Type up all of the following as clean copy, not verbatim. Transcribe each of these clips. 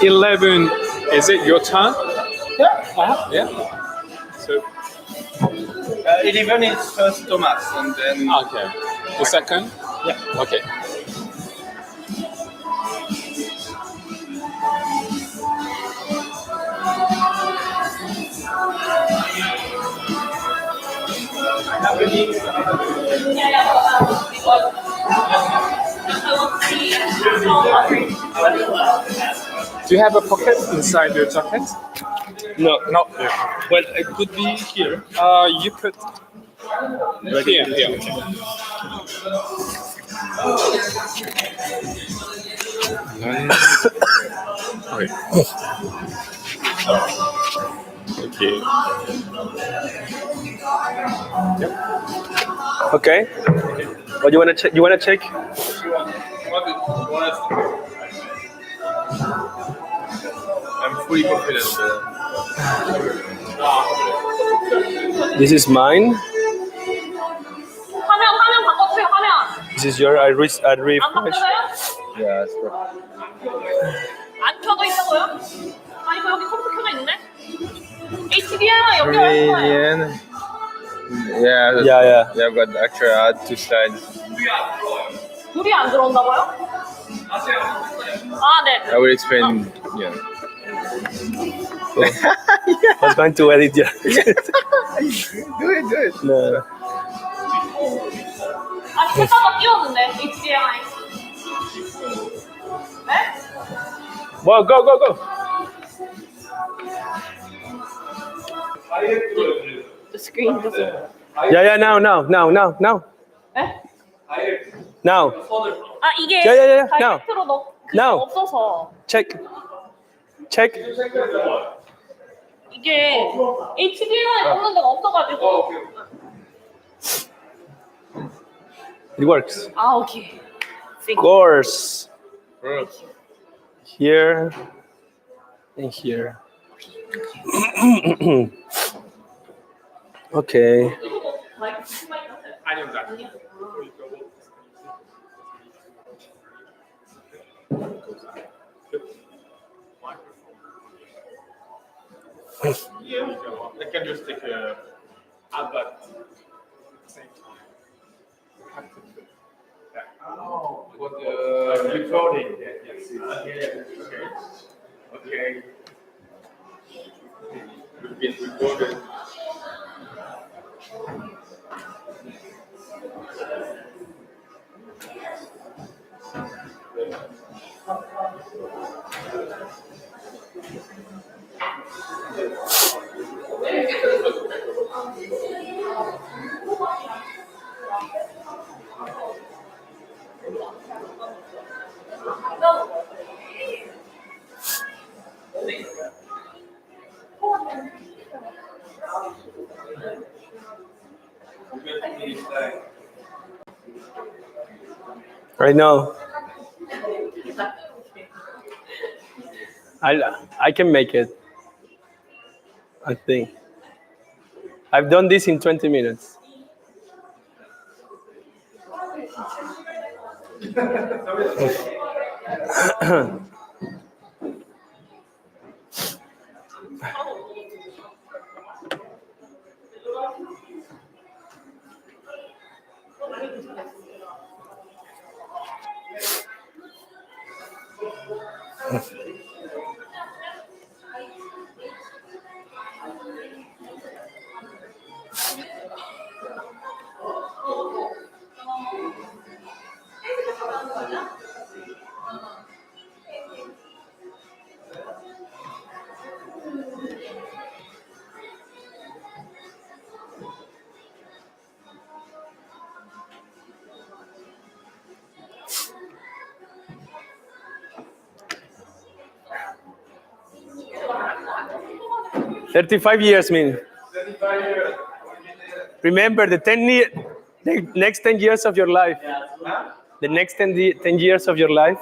$11. Is it your turn? Yeah. Yeah. So 11 is first Thomas, and then okay. The second. yeah. Okay. Do you have a pocket inside your jacket? No. No. Well, it could be here. You put here. Okay. Okay. Okay. Okay. What you wanna check? You wanna check? I'm fully confident. This is mine. 화면 바꿔주세요. 화면. This is your. I refresh. 안 바꿔줘요? Yeah, that's perfect. 안 켜져 있다고요? 아니 저 여기 컴퓨터 켜져 있는데? HDMI 연결할 거예요. Brilliant. Yeah, that's Yeah. Yeah, I've got actually I had 2 slides. 불이 안 들어온다고요? 아 네. I will explain. Yeah. I was going to edit. Yeah. Do it. No. 아 켰다가 끼웠는데 HDMI. 네? Well, go. The screen doesn't. Yeah. Now. 네? Now. 아 이게 Yeah. 다이렉트로 그게 Now. 없어서 Check. 이게 HDMI 꽂는 데가 없어가지고. It works. 아 오케이. Of course. First. Here and here. Okay. I can just take a advert at the same time. Oh, for the recording. Yes. Okay. We've been recorded. Right now. I can make it. I think. I've done this in 20 minutes. $35 years, mean. 35 years. Remember the The next 10 years of your life. The next 10 years of your life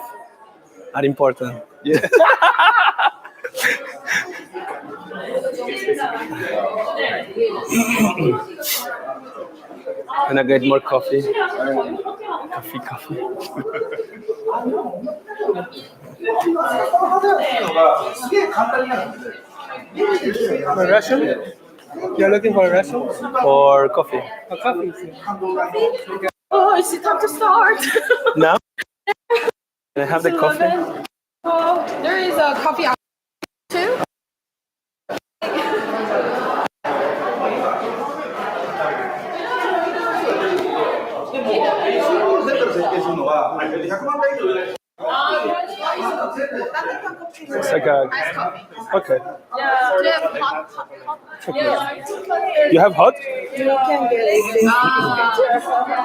are important. Yeah. Can I get more coffee? Coffee. Russian? You're looking for a Russian? Or coffee? A coffee. Oh, is it time to start? Now? Can I have the coffee? Oh, there is a coffee out too. It's like a. Okay. Do you have hot? You have hot?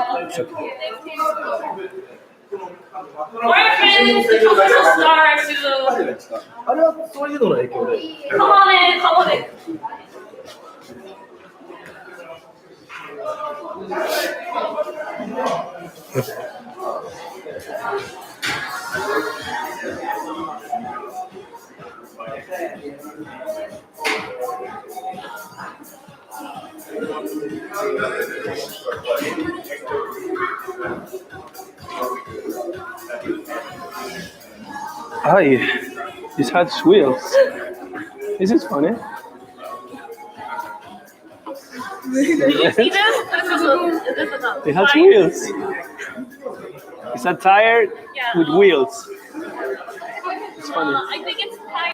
Alright, friends, the commercial starts soon. あれはそういうのの影響で。 Come on in, come on in. Hi. This has wheels. This is funny. Did you see this? This is a It has fine- wheels. It's a tire Yeah. with wheels. It's funny. I think it's time.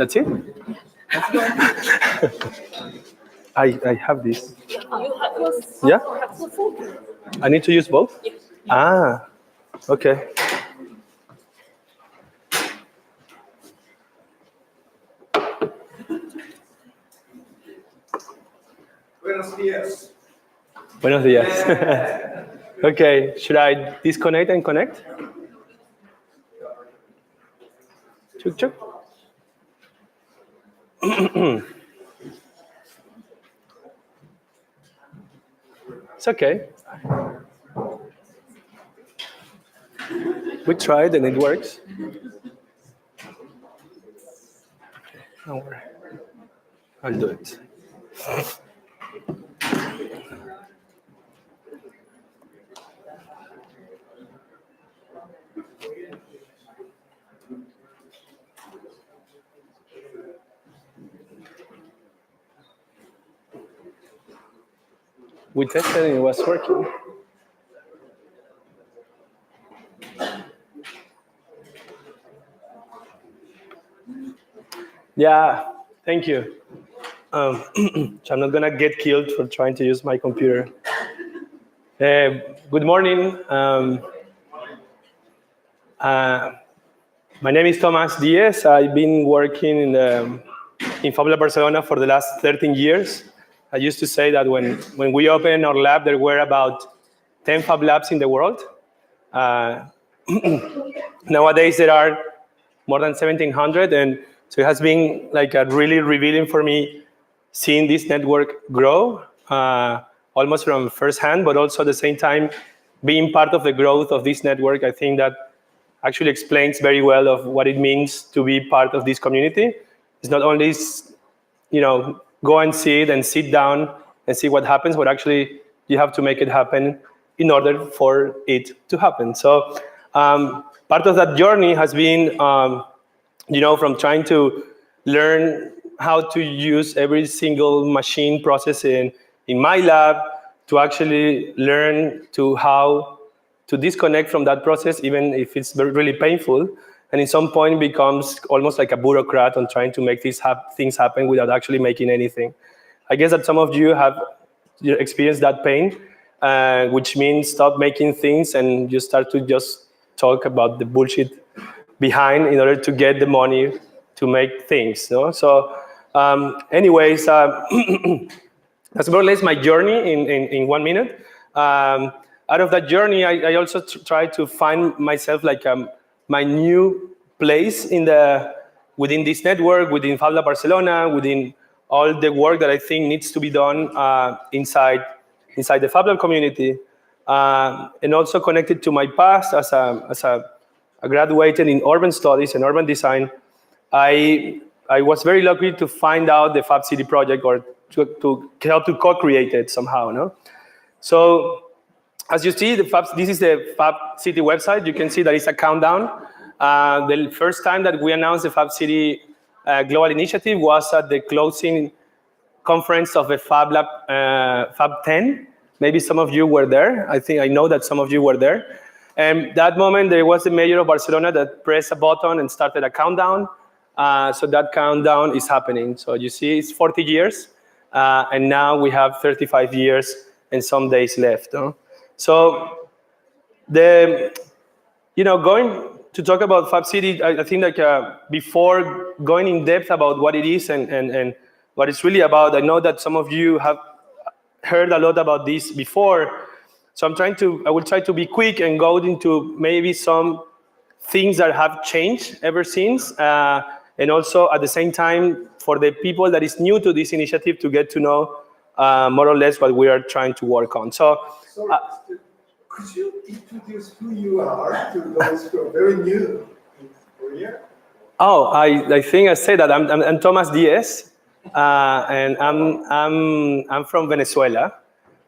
That's it? I have this. You have to Yeah? have to food. I need to use both? Ah, okay. Buenos días. Buenos días. Okay, should I disconnect and connect? Chuk chuk. It's okay. We tried and it works. Don't worry. I'll do it. We tested and it was working. Yeah, thank you. So I'm not gonna get killed for trying to use my computer. Good morning. My name is Tomás Diez. I've been working in Fab Lab Barcelona for the last 13 years. I used to say that when we opened our lab, there were about 10 Fab Labs in the world. Nowadays, there are more than 1,700, and so it has been like a really revealing for me seeing this network grow, almost from firsthand, but also at the same time being part of the growth of this network. I think that actually explains very well of what it means to be part of this community. It's not only, go and see it and sit down and see what happens, but actually you have to make it happen in order for it to happen. So part of that journey has been, from trying to learn how to use every single machine process in my lab to actually learn to how to disconnect from that process, even if it's really painful, and at some point becomes almost like a bureaucrat on trying to make things happen without actually making anything. I guess that some of you have experienced that pain, which means stop making things and you start to just talk about the bullshit behind in order to get the money to make things. No? So anyways, that's more or less my journey in 1 minute. Out of that journey, I also try to find myself like my new place within this network, within Fab Lab Barcelona, within all the work that I think needs to be done inside the Fab Lab community, and also connected to my past as a graduated in urban studies and urban design. I was very lucky to find out the Fab City project, or to help to co-create it somehow. No? So as you see, this is the Fab City website. You can see that it's a countdown. The first time that we announced the Fab City Global Initiative was at the closing conference of the Fab Lab, Fab 10. Maybe some of you were there. I know that some of you were there. And that moment, there was the mayor of Barcelona that pressed a button and started a countdown. So that countdown is happening. So you see, it's 40 years. And now we have 35 years and some days left. No? So going to talk about Fab City, I think before going in depth about what it is and what it's really about, I know that some of you have heard a lot about this before. So I will try to be quick and go into maybe some things that have changed ever since. And also at the same time, for the people that is new to this initiative to get to know more or less what we are trying to work on. So, could you introduce who you are to those who are very new in Korea? Oh, I think I said that I'm Tomás Diez, and I'm from Venezuela.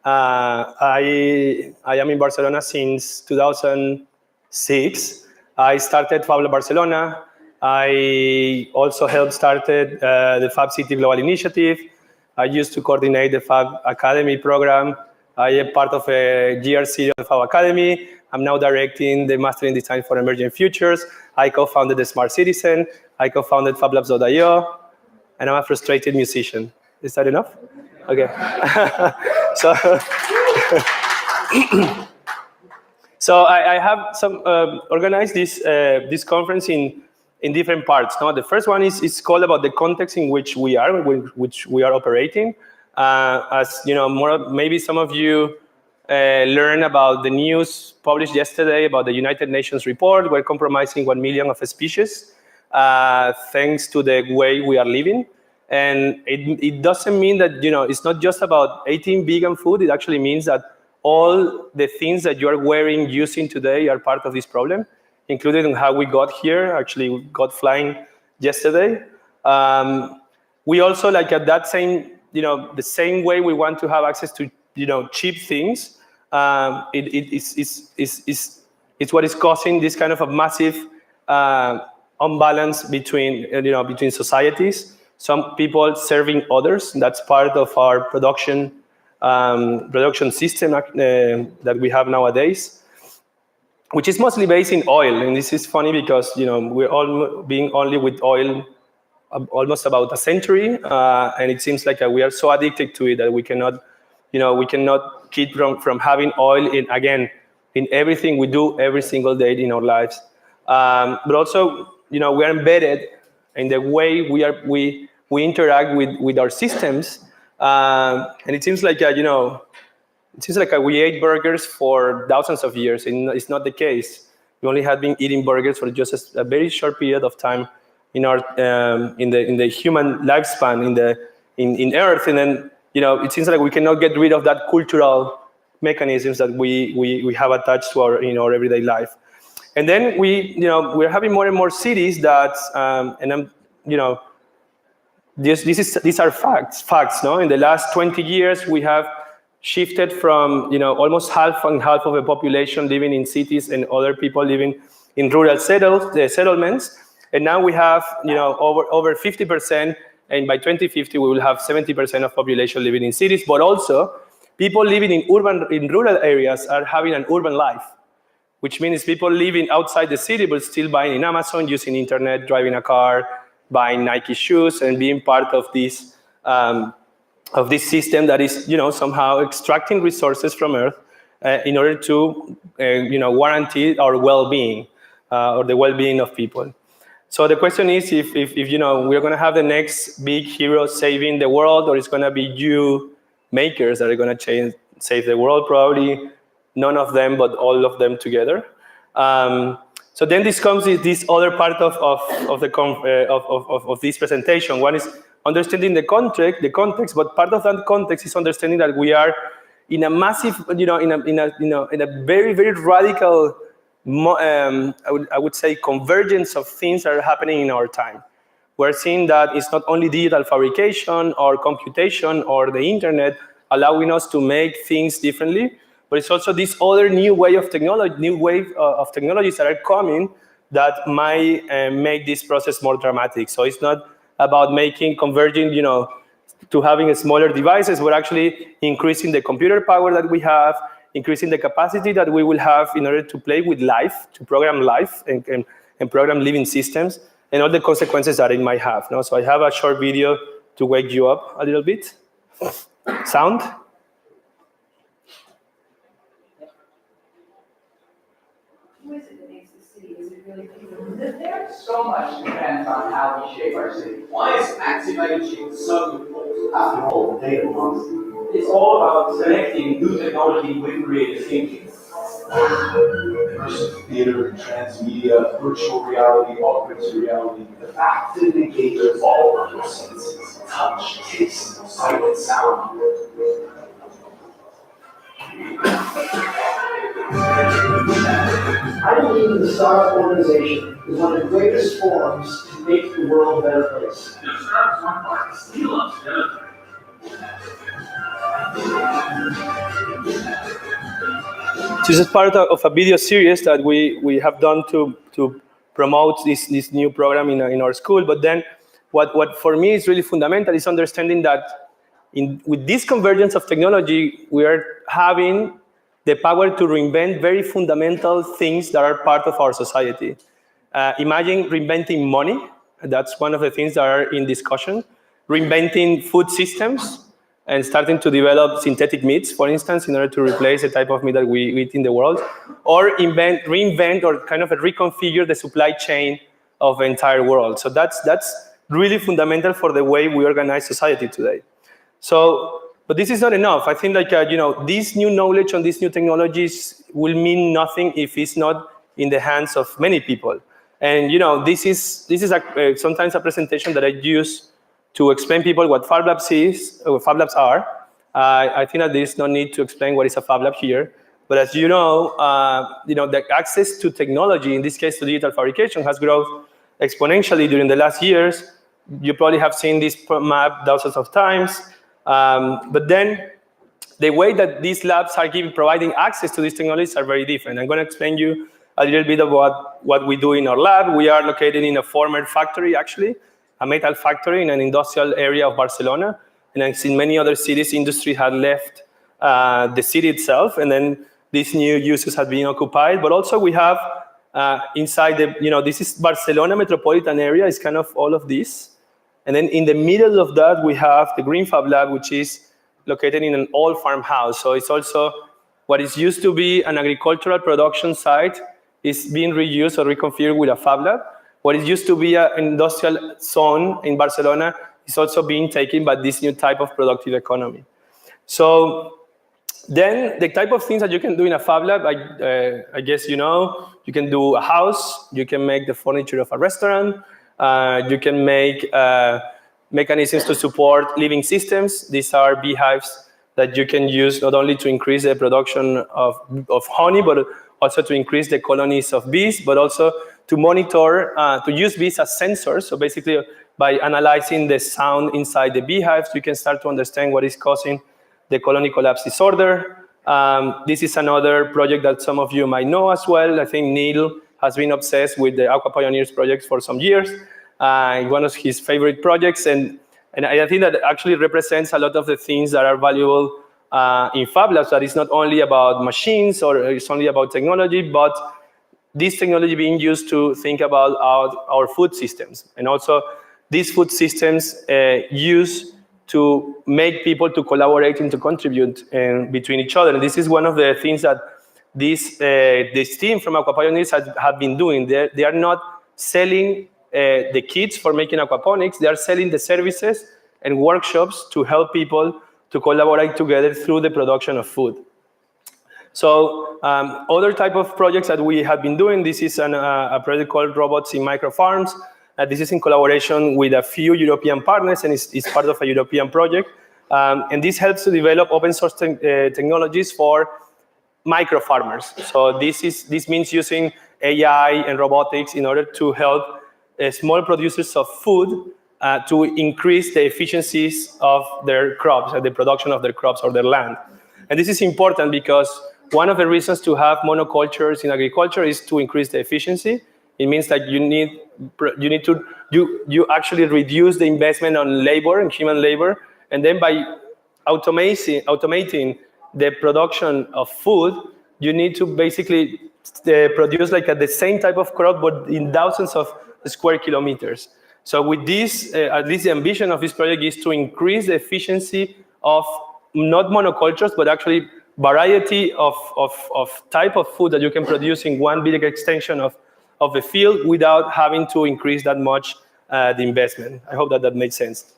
I am in Barcelona since 2006. I started Fab Lab Barcelona. I also helped started the Fab City Global Initiative. I used to coordinate the Fab Academy program I am part of a GRC Alpha Academy. I'm now directing the Master in Design for Emerging Futures. I co-founded the Smart Citizen. I co-founded FabLabs.io. And I'm a frustrated musician. Is that enough? Okay. So, so I have some organized this conference in different parts. No, the first one is called about the context in which we are operating. As you know, maybe some of you learned about the news published yesterday about the United Nations report. We're compromising 1 million of species thanks to the way we are living. And it doesn't mean that, it's not just about eating vegan food. It actually means that all the things that you are wearing, using today are part of this problem, including how we got here. Actually, we got flying yesterday. We also, like at that same, the same way we want to have access to, cheap things. It's what is causing this kind of a massive unbalance between, between societies. Some people serving others. That's part of our production system that we have nowadays, which is mostly based in oil. And this is funny because we're all being only with oil almost about a century, and it seems like we are so addicted to it that we cannot keep from having oil in everything we do every single day in our lives. But also, we are embedded in the way we interact with our systems, and it seems like we ate burgers for thousands of years, and it's not the case. We only have been eating burgers for just a very short period of time in our in the human lifespan in Earth, and then it seems like we cannot get rid of that cultural mechanisms that we have attached to our everyday life. And then we're having more and more cities that and I'm these are facts. No, in the last 20 years we have shifted from almost half and half of the population living in cities and other people living in rural settlements, and now we have over 50%, and by 2050 we will have 70% of population living in cities, but also people living in rural areas are having an urban life, which means people living outside the city but still buying in Amazon, using internet, driving a car, buying Nike shoes, and being part of this system that is somehow extracting resources from Earth in order to guarantee our well-being or the well-being of people. So the question is if we're going to have the next big hero saving the world, or it's going to be you makers that are going to save the world. Probably none of them, but all of them together. So then this comes this other part of this presentation. One is understanding the context, but part of that context is understanding that we are in a massive, in a very, very radical, I would say, convergence of things that are happening in our time. We're seeing that it's not only digital fabrication or computation or the internet allowing us to make things differently, but it's also this other new wave of technologies that are coming that might make this process more dramatic. So it's not about converging, to having smaller devices. We're actually increasing the computer power that we have, increasing the capacity that we will have in order to play with life, to program life and program living systems, and all the consequences that it might have. No? So I have a short video to wake you up a little bit. Sound? Who is it that makes the city? Is it really people who live there? So much depends on how we shape our city. Why is activating so important? After all, the data belongs to you. It's all about connecting new technology with creative thinking. Immersive theater, transmedia, virtual reality, augmented reality. The fact that it engages all of your senses: touch, taste, sight, and sound. I believe in the startup organization is one of the greatest forms to make the world a better place. This is part of a video series that we have done to promote this new program in our school. But then what for me is really fundamental is understanding that with this convergence of technology, we are having the power to reinvent very fundamental things that are part of our society. Imagine reinventing money. That's one of the things that are in discussion. Reinventing food systems and starting to develop synthetic meats, for instance, in order to replace the type of meat that we eat in the world. Or reinvent or kind of reconfigure the supply chain of the entire world. So that's really fundamental for the way we organize society today. So, but this is not enough. I think this new knowledge on these new technologies will mean nothing if it's not in the hands of many people. And this is sometimes a presentation that I use to explain people what Fab Labs is, or Fab Labs are. I think that there is no need to explain what is a Fab Lab here. But as you know, the access to technology, in this case to digital fabrication, has grown exponentially during the last years. You probably have seen this map thousands of times. But then the way that these labs are providing access to these technologies are very different. I'm going to explain you a little bit about what we do in our lab. We are located in a former factory, actually, a metal factory in an industrial area of Barcelona. And as in many other cities, industry had left the city itself, and then these new uses have been occupied. But also we have inside this is Barcelona metropolitan area, is kind of all of this. And then in the middle of that, we have the Green Fab Lab, which is located in an old farmhouse. So it's also what is used to be an agricultural production site is being reused or reconfigured with a Fab Lab. What is used to be an industrial zone in Barcelona is also being taken by this new type of productive economy. So then the type of things that you can do in a Fab Lab, I guess you can do a house, you can make the furniture of a restaurant, you can make mechanisms to support living systems. These are beehives that you can use not only to increase the production of honey, but also to increase the colonies of bees, but also to monitor, to use bees as sensors. So basically, by analyzing the sound inside the beehives, you can start to understand what is causing the colony collapse disorder. This is another project that some of you might know as well. I think Neil has been obsessed with the Aqua Pioneers project for some years. One of his favorite projects, and I think that actually represents a lot of the things that are valuable in Fab Labs, that it's not only about machines or it's only about technology, but this technology being used to think about our food systems. And also these food systems used to make people to collaborate and to contribute between each other. And this is one of the things that this team from Aqua Pioneers have been doing. They are not selling the kits for making aquaponics. They are selling the services and workshops to help people to collaborate together through the production of food. So other type of projects that we have been doing, this is a project called Robots in Micro Farms. This is in collaboration with a few European partners, and it's part of a European project. And this helps to develop open source technologies for micro farmers. So this means using AI and robotics in order to help small producers of food to increase the efficiencies of their crops, the production of their crops or their land. And this is important because one of the reasons to have monocultures in agriculture is to increase the efficiency. It means that you actually reduce the investment on labor and human labor, and then by automating the production of food, you need to basically produce the same type of crop, but in thousands of square kilometers. So with this, at least the ambition of this project is to increase the efficiency of not monocultures, but actually variety of type of food that you can produce in one big extension of the field without having to increase that much the investment. I hope that makes sense.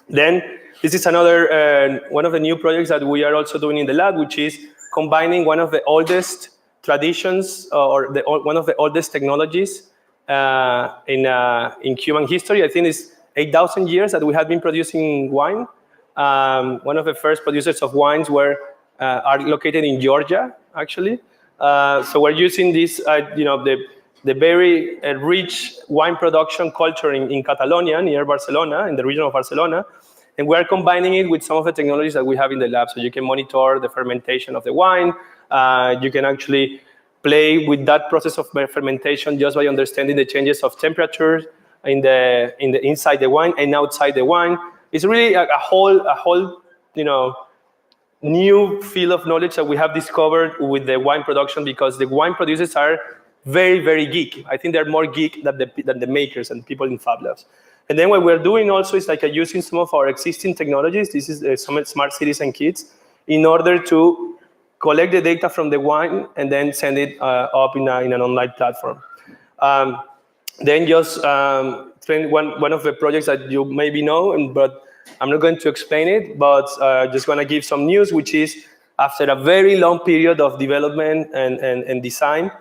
Then this is another one of the new projects that we are also doing in the lab, which is combining one of the oldest traditions or one of the oldest technologies in human history. I think it's 8,000 years that we have been producing wine. One of the first producers of wines are located in Georgia, actually. So we're using this, the very rich wine production culture in Catalonia, near Barcelona, in the region of Barcelona. And we're combining it with some of the technologies that we have in the lab. So you can monitor the fermentation of the wine. You can actually play with that process of fermentation just by understanding the changes of temperature in the inside the wine and outside the wine. It's really a whole new field of knowledge that we have discovered with the wine production, because the wine producers are very, very geek. I think they're more geek than the makers and people in Fab Labs. And then what we're doing also is like using some of our existing technologies. This is some smart cities and kits in order to collect the data from the wine and then send it up in an online platform. Then just explain one of the projects that you maybe know, but I'm not going to explain it, but just going to give some news, which is after a very long period of development and design,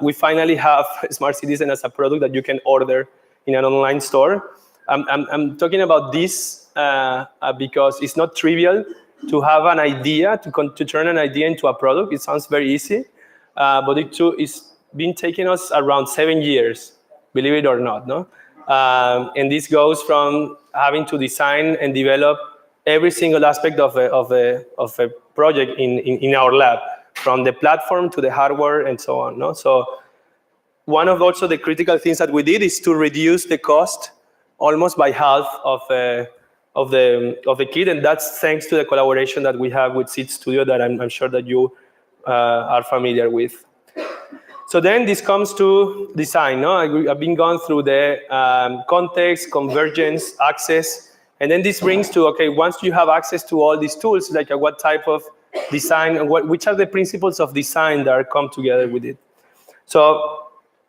we finally have Smart Citizen as a product that you can order in an online store. I'm talking about this because it's not trivial to have an idea, to turn an idea into a product. It sounds very easy, but it's been taking us around 7 years, believe it or not, no? And this goes from having to design and develop every single aspect of a project in our lab, from the platform to the hardware and so on, no? So one of also the critical things that we did is to reduce the cost almost by half of the kit, and that's thanks to the collaboration that we have with Seed Studio that I'm sure that you are familiar with. So then this comes to design. No? I've been going through the context, convergence, access, and then this brings to, okay, once you have access to all these tools, like what type of design, and which are the principles of design that are come together with it. So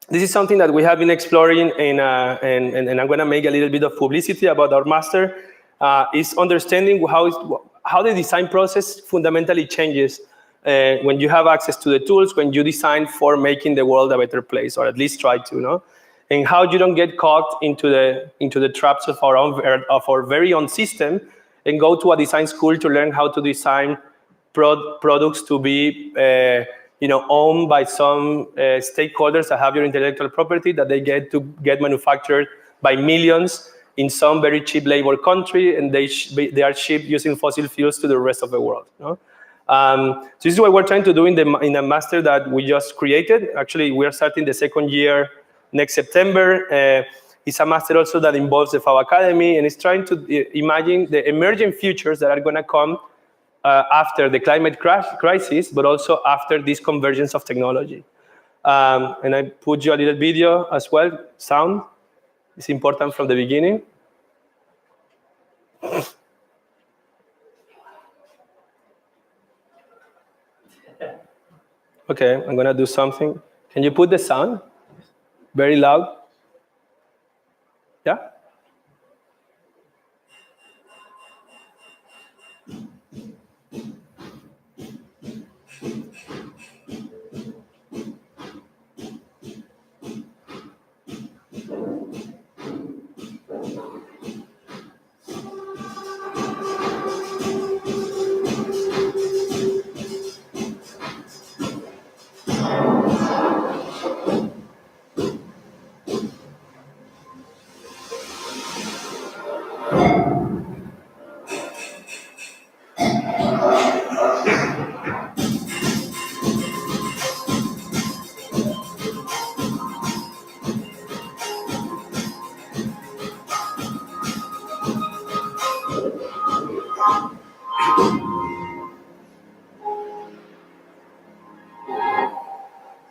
this is something that we have been exploring, and I'm going to make a little bit of publicity about our master, is understanding how the design process fundamentally changes when you have access to the tools, when you design for making the world a better place, or at least try to, no? And how you don't get caught into the traps of our very own system, and go to a design school to learn how to design products to be owned by some stakeholders that have your intellectual property, that they get manufactured by millions in some very cheap labor country, and they are shipped using fossil fuels to the rest of the world. No? So this is what we're trying to do in the master that we just created. Actually, we are starting the second year next September. It's a master also that involves the FAO Academy, and it's trying to imagine the emerging futures that are going to come after the climate crisis, but also after this convergence of technology. And I put you a little video as well, sound. It's important from the beginning. Okay, I'm going to do something. Can you put the sound very loud? Yeah?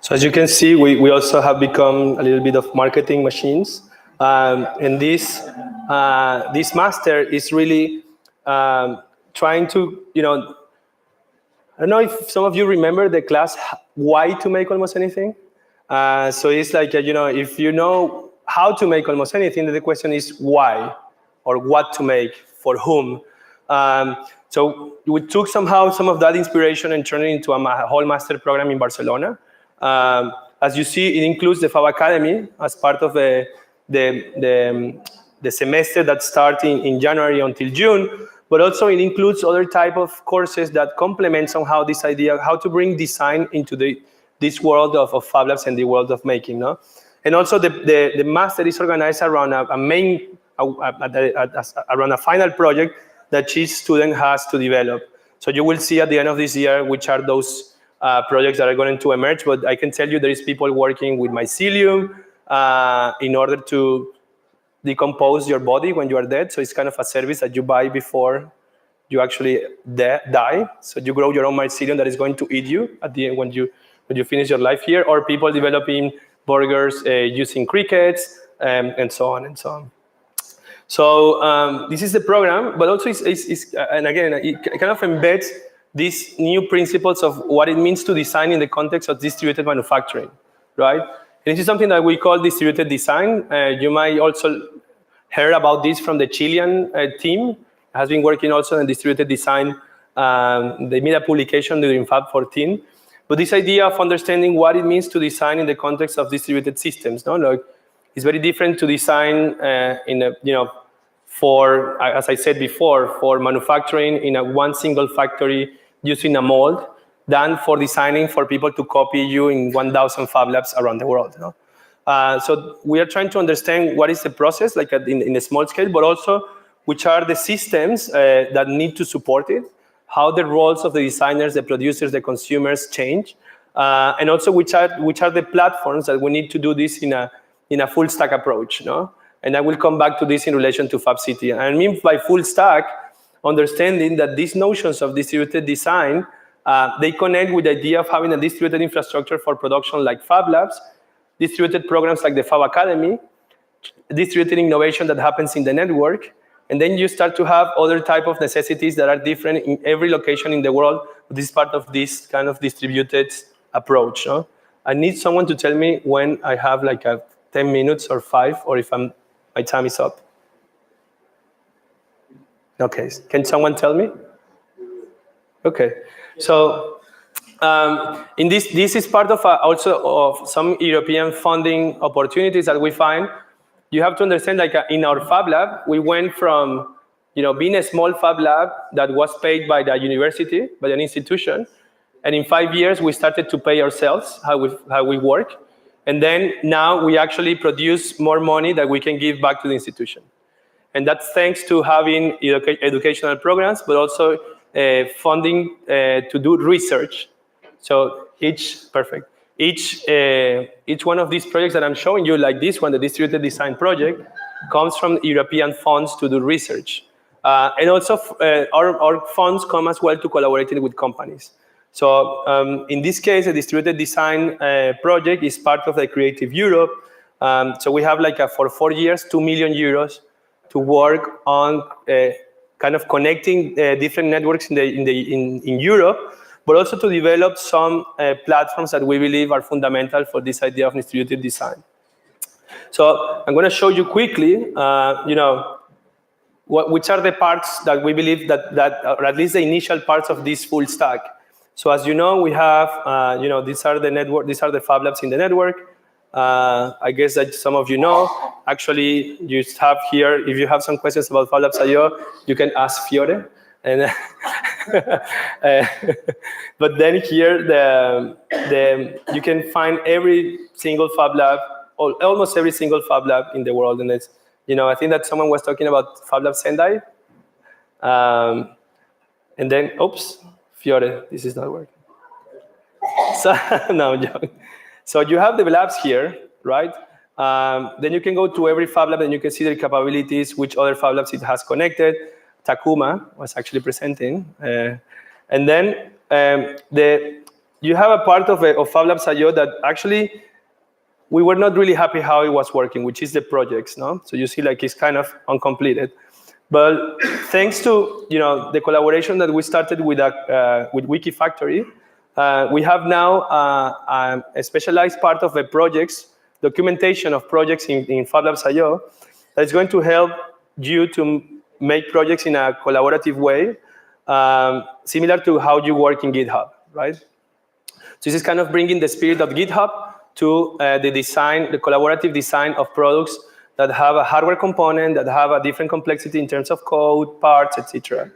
So as you can see, we also have become a little bit of marketing machines. And this master is really trying to, I don't know if some of you remember the class, Why to Make Almost Anything. So it's like, if you know how to make almost anything, then the question is why, or what to make, for whom. So we took somehow some of that inspiration and turned it into a whole master program in Barcelona. As you see, it includes the FAO Academy as part of the semester that starts in January until June, but also it includes other type of courses that complement somehow this idea of how to bring design into this world of Fab Labs and the world of making. No? And also the master is organized around around a final project that each student has to develop. So you will see at the end of this year which are those projects that are going to emerge, but I can tell you there is people working with mycelium in order to decompose your body when you are dead. So it's kind of a service that you buy before you actually die. So you grow your own mycelium that is going to eat you at the end when you finish your life here, or people developing burgers using crickets, and so on and so on. So this is the program, but also and again, it kind of embeds these new principles of what it means to design in the context of distributed manufacturing, right? And this is something that we call distributed design. You might also heard about this from the Chilean team. Has been working also on distributed design. They made a publication during FAB14. But this idea of understanding what it means to design in the context of distributed systems, no? Like, it's very different to design for, as I said before, for manufacturing in one single factory using a mold than for designing for people to copy you in 1,000 fab labs around the world. No? So we are trying to understand what is the process, like in a small scale, but also which are the systems that need to support it, how the roles of the designers, the producers, the consumers change, and also which are the platforms that we need to do this in a full stack approach. No? And I will come back to this in relation to Fab City. And I mean by full stack, understanding that these notions of distributed design, they connect with the idea of having a distributed infrastructure for production like Fab Labs, distributed programs like the Fab Academy, distributed innovation that happens in the network, and then you start to have other type of necessities that are different in every location in the world. This is part of this kind of distributed approach. No? I need someone to tell me when I have like a 10 minutes or 5, or if my time is up. Okay, can someone tell me? Okay, so in this is part of also of some European funding opportunities that we find. You have to understand, like in our Fab Lab, we went from being a small Fab Lab that was paid by the university, by an institution, and in 5 years we started to pay ourselves how we work, and then now we actually produce more money that we can give back to the institution, and that's thanks to having educational programs, but also funding to do research. So each one of these projects that I'm showing you, like this one, the distributed design project, comes from European funds to do research. And also our funds come as well to collaborating with companies. So in this case, a distributed design project is part of the Creative Europe. So we have for 4 years, 2 million euros to work on kind of connecting different networks in Europe, but also to develop some platforms that we believe are fundamental for this idea of distributed design. So I'm going to show you quickly, which are the parts that we believe that or at least the initial parts of this full stack. So as you know, we have, these are the Fab Labs in the network. I guess that some of you know. Actually, you have here, if you have some questions about Fab Labs IO, you can ask Fiore. And but then here, you can find every single Fab Lab, or almost every single Fab Lab in the world. And it's, I think that someone was talking about Fab Lab Sendai. And then, oops, Fiore, this is not working. So, no, I'm joking. So you have the labs here, right? Then you can go to every Fab Lab and you can see their capabilities, which other Fab Labs it has connected. Takuma was actually presenting. And then you have a part of Fab Labs IO that actually we were not really happy how it was working, which is the projects, no? So you see it's kind of uncompleted. But thanks to the collaboration that we started with Wikifactory, we have now a specialized part of the projects, documentation of projects in Fab Labs IO that is going to help you to make projects in a collaborative way, similar to how you work in GitHub, right? So this is kind of bringing the spirit of GitHub to the collaborative design of products that have a hardware component, that have a different complexity in terms of code, parts, etc.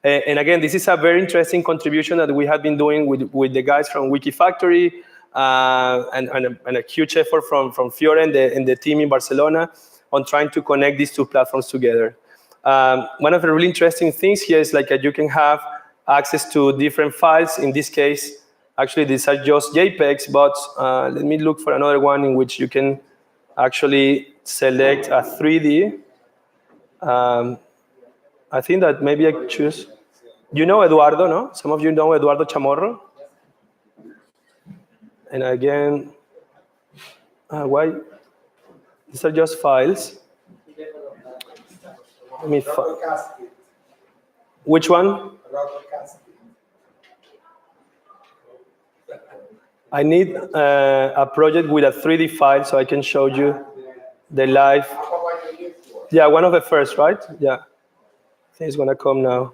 And again, this is a very interesting contribution that we have been doing with the guys from Wikifactory, and a huge effort from Fiore and the team in Barcelona on trying to connect these two platforms together. One of the really interesting things here is you can have access to different files. In this case, actually, these are just JPEGs, but let me look for another one in which you can actually select a 3D. I think that maybe I choose. You know Eduardo, no? Some of you know Eduardo Chamorro. And again, why? These are just files. Let me Which one? I need a project with a 3D file so I can show you the live. Yeah, one of the first, right? Yeah. I think it's gonna come now.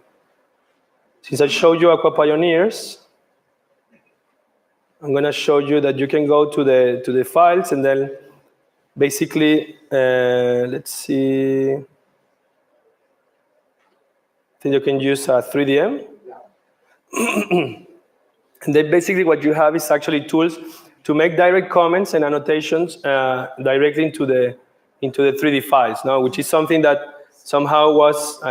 Since I showed you Aqua Pioneers, I'm gonna show you that you can go to the files and then basically, let's see. I think you can use 3DM. And then basically what you have is actually tools to make direct comments and annotations directly into the 3D files, no? Which is something that somehow was,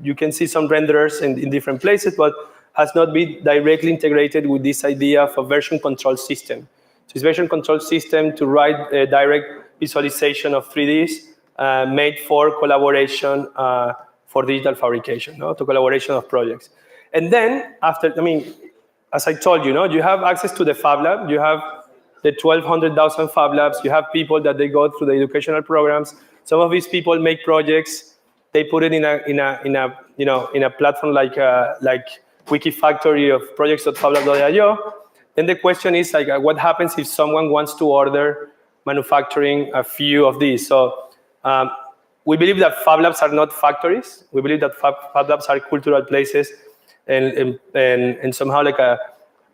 you can see some renderers in different places, but has not been directly integrated with this idea of a version control system. So it's version control system to write a direct visualization of 3Ds made for collaboration for digital fabrication, no? To collaboration of projects. And then after, as I told you, no, you have access to the Fab Lab. You have the 1,200,000 Fab Labs. You have people that they go through the educational programs. Some of these people make projects. They put it in a platform like Wikifactory of projects.fablab.io. Then the question is like, what happens if someone wants to order manufacturing a few of these? So we believe that Fab Labs are not factories. We believe that Fab Labs are cultural places. And somehow like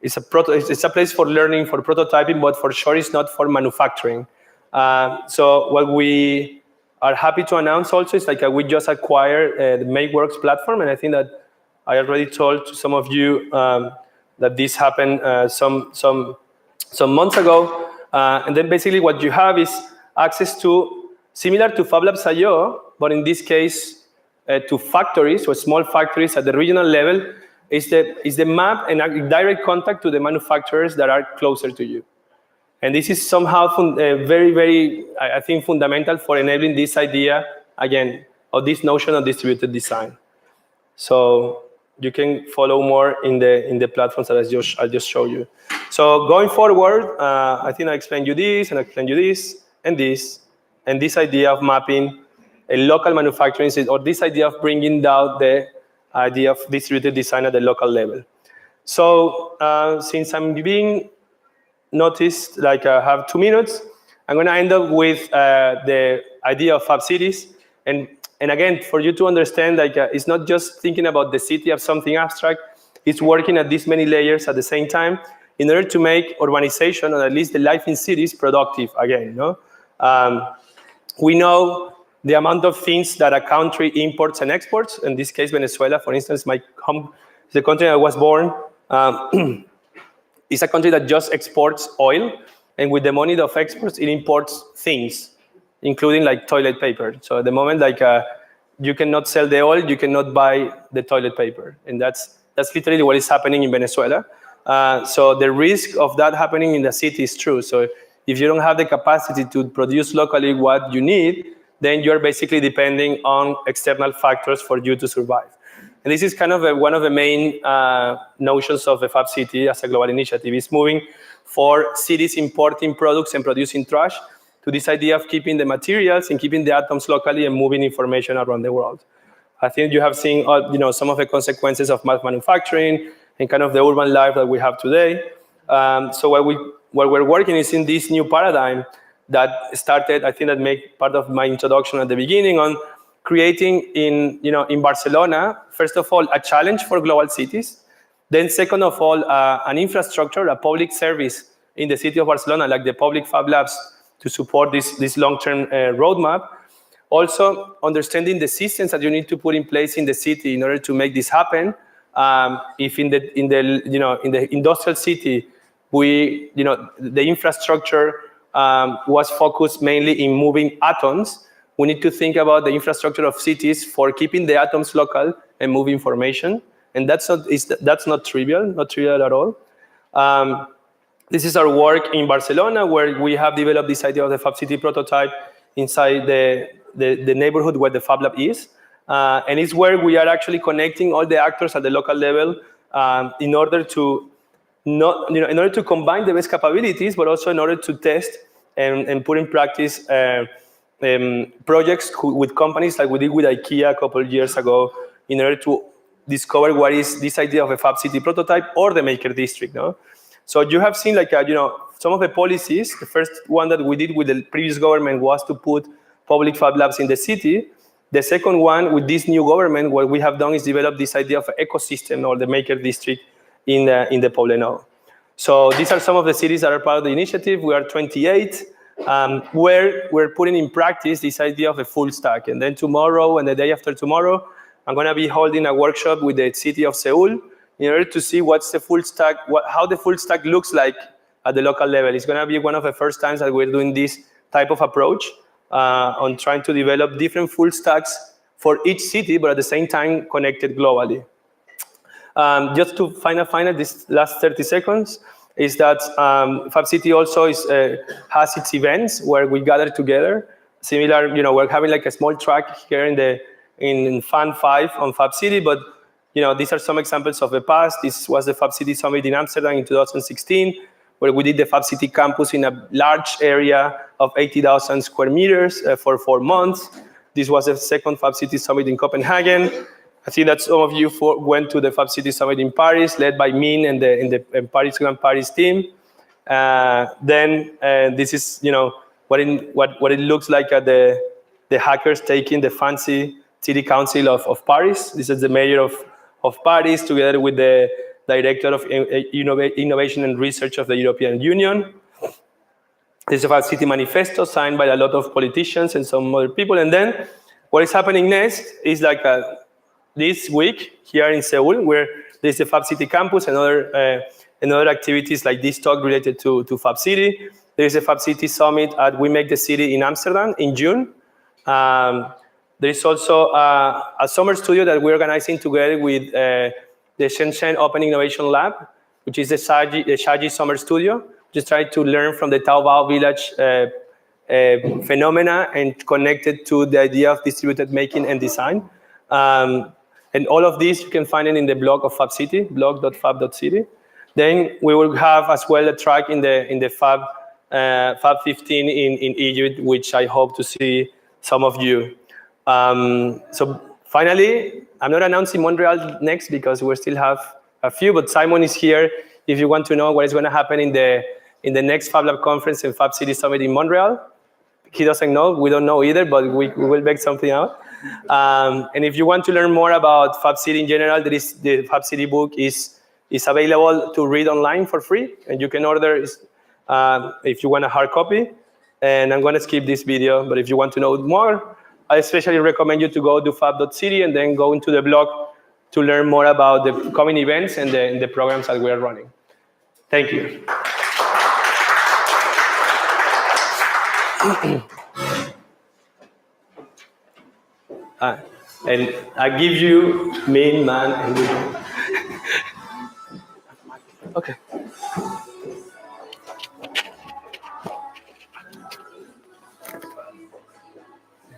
it's a place for learning, for prototyping, but for sure it's not for manufacturing. So what we are happy to announce also is like we just acquired the MakeWorks platform, and I think that I already told to some of you that this happened some months ago. And then basically what you have is access to, similar to FabLabs.io, but in this case to factories, or small factories at the regional level, is the map and direct contact to the manufacturers that are closer to you. And this is somehow very, very, I think, fundamental for enabling this idea, again, of this notion of distributed design. So you can follow more in the platforms that I just showed you. So going forward, I think I explained you this, and I explained you this, and this idea of mapping a local manufacturing, or this idea of bringing down the idea of distributed design at the local level. So since I'm being noticed, like I have 2 minutes, I'm going to end up with the idea of Fab Cities. And again, for you to understand, like it's not just thinking about the city as something abstract, it's working at these many layers at the same time in order to make urbanization, or at least the life in cities, productive again. No? We know the amount of things that a country imports and exports. In this case, Venezuela, for instance, my home, the country I was born, is a country that just exports oil, and with the money of exports, it imports things, including like toilet paper. So at the moment, like you cannot sell the oil, you cannot buy the toilet paper, and that's literally what is happening in Venezuela. So the risk of that happening in the city is true. So if you don't have the capacity to produce locally what you need, then you're basically depending on external factors for you to survive. And this is kind of one of the main notions of the Fab City as a global initiative, is moving for cities importing products and producing trash to this idea of keeping the materials and keeping the atoms locally and moving information around the world. I think you have seen some of the consequences of mass manufacturing and kind of the urban life that we have today. So what we're working is in this new paradigm that started, I think that made part of my introduction at the beginning, on creating in Barcelona, first of all, a challenge for global cities. Then second of all, an infrastructure, a public service in the city of Barcelona, like the public Fab Labs, to support this long-term roadmap. Also, understanding the systems that you need to put in place in the city in order to make this happen. If in the industrial city, the infrastructure was focused mainly in moving atoms, we need to think about the infrastructure of cities for keeping the atoms local and moving information. And that's not trivial at all. This is our work in Barcelona, where we have developed this idea of the Fab City prototype inside the neighborhood where the Fab Lab is. And it's where we are actually connecting all the actors at the local level in order to in order to combine the best capabilities, but also in order to test and put in practice projects with companies like we did with IKEA a couple of years ago in order to discover what is this idea of a Fab City prototype or the Maker District. No? So you have seen like, some of the policies. The first one that we did with the previous government was to put public Fab Labs in the city. The second one with this new government, what we have done is develop this idea of an ecosystem or the Maker District in the Poblenou. So these are some of the cities that are part of the initiative. We are 28, where we're putting in practice this idea of a full stack. And then tomorrow and the day after tomorrow, I'm going to be holding a workshop with the city of Seoul in order to see what's the full stack, how the full stack looks like at the local level. It's going to be one of the first times that we're doing this type of approach on trying to develop different full stacks for each city, but at the same time connected globally. Just to final this last 30 seconds is that Fab City also has its events where we gather together. Similar, we're having like a small track here in FAN5 on Fab City, but these are some examples of the past. This was the Fab City Summit in Amsterdam in 2016, where we did the Fab City campus in a large area of 80,000 square meters for 4 months. This was the second Fab City Summit in Copenhagen. I see that some of you went to the Fab City Summit in Paris, led by Min and the Paris Grand Paris team. This is what it looks like at the hackers taking the fancy city council of Paris. This is the mayor of Paris together with the director of innovation and research of the European Union. This is a Fab City manifesto signed by a lot of politicians and some other people. And then what is happening next is like this week here in Seoul, where there's the Fab City campus and other activities like this talk related to Fab City. There is a Fab City summit at We Make the City in Amsterdam in June. There is also a summer studio that we're organizing together with the Shenzhen Open Innovation Lab, which is the Shaji Summer Studio. Just try to learn from the Taobao village phenomena and connect it to the idea of distributed making and design. And all of this, you can find it in the blog of Fab City, blog.fab.city. Then we will have as well a track in the Fab 15 in Egypt, which I hope to see some of you. So finally, I'm not announcing Montreal next because we still have a few, but Simon is here if you want to know what is going to happen in the next Fab Lab conference and Fab City Summit in Montreal. He doesn't know, we don't know either, but we will make something out. And if you want to learn more about Fab City in general, there is the Fab City book is available to read online for free, and you can order if you want a hard copy. And I'm going to skip this video, but if you want to know more, I especially recommend you to go to fab.city and then go into the blog to learn more about the coming events and the programs that we are running. Thank you. And I give you main man and woman. Okay.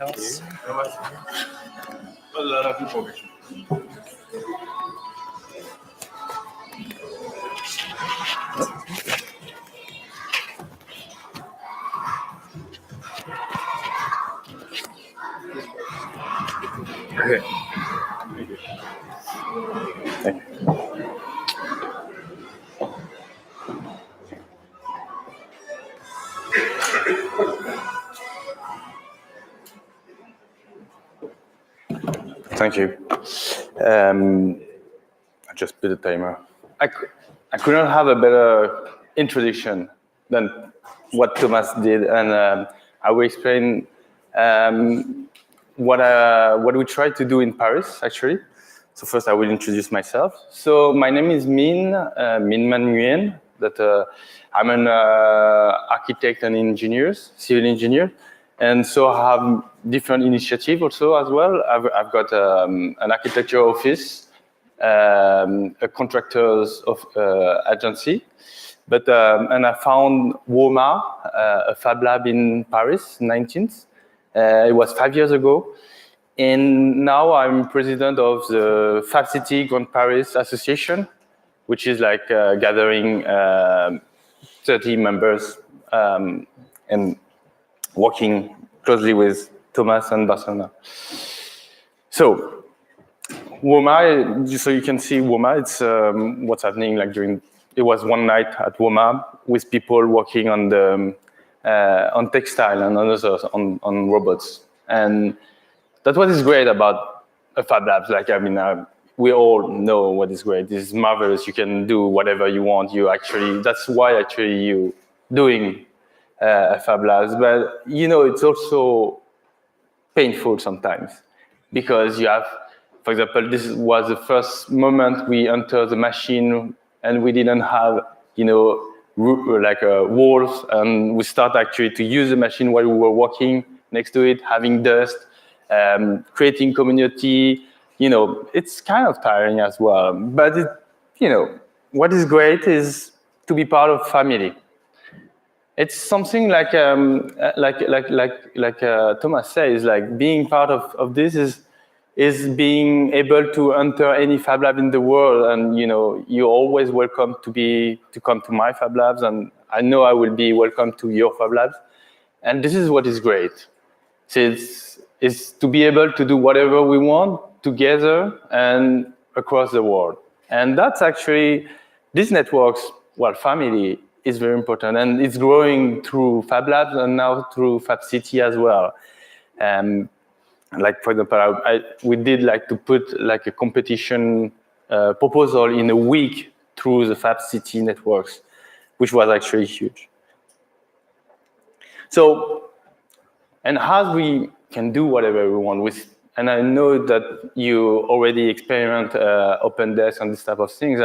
Else? A lot of information. Okay. Thank you. Thank you. I just put a timer. I couldn't have a better introduction than what Thomas did, and I will explain what we try to do in Paris, actually. So first, I will introduce myself. So my name is Min Man Nguyen. I'm an architect and engineer, civil engineer. And so I have different initiatives also as well. I've got an architecture office, a contractors agency, and I found WOMA, a Fab Lab in Paris, 19th. It was 5 years ago. And now I'm president of the Fab City Grand Paris Association, which is like gathering 30 members and working closely with Thomas and Barcelona. So WOMA, so you can see WOMA, it's what's happening like it was one night at WOMA with people working on the on textile and others on robots. And that's what is great about a Fab Labs. Like, I mean, we all know what is great. It's marvelous. You can do whatever you want. That's why actually you doing a Fab Labs. But, you know, it's also painful sometimes because you have, for example, this was the first moment we entered the machine and we didn't have, you know, like walls, and we start actually to use the machine while we were walking next to it, having dust, creating community. You know, it's kind of tiring as well. But you know, what is great is to be part of family. It's something like Thomas says, like being part of this is being able to enter any Fab Lab in the world, and you know, you're always welcome to come to my Fab Labs, and I know I will be welcome to your Fab Labs. And this is what is great. So it's to be able to do whatever we want together and across the world. And that's actually, these networks, well, family is very important, and it's growing through Fab Labs and now through Fab City as well. Like, for example, we did like to put like a competition proposal in a week through the Fab City networks, which was actually huge. So, and how we can do whatever we want with, and I know that you already experiment open desk and this type of things,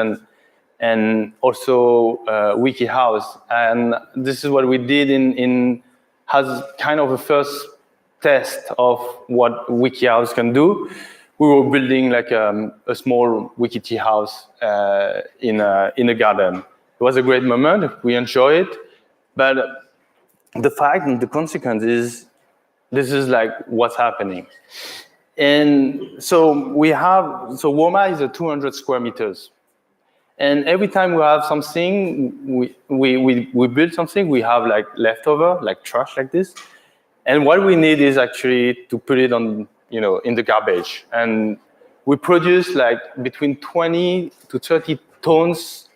and also WikiHouse. And this is what we did as kind of a first test of what WikiHouse can do. We were building like a small Wiki house in a garden. It was a great moment. We enjoyed it, but the fact and the consequence is this is like what's happening. And so WOMA is a 200 square meters. And every time we have something, we build something, we have like leftover, like trash like this. And what we need is actually to put it on, you know, in the garbage. And we produce like between 20 to 30 tons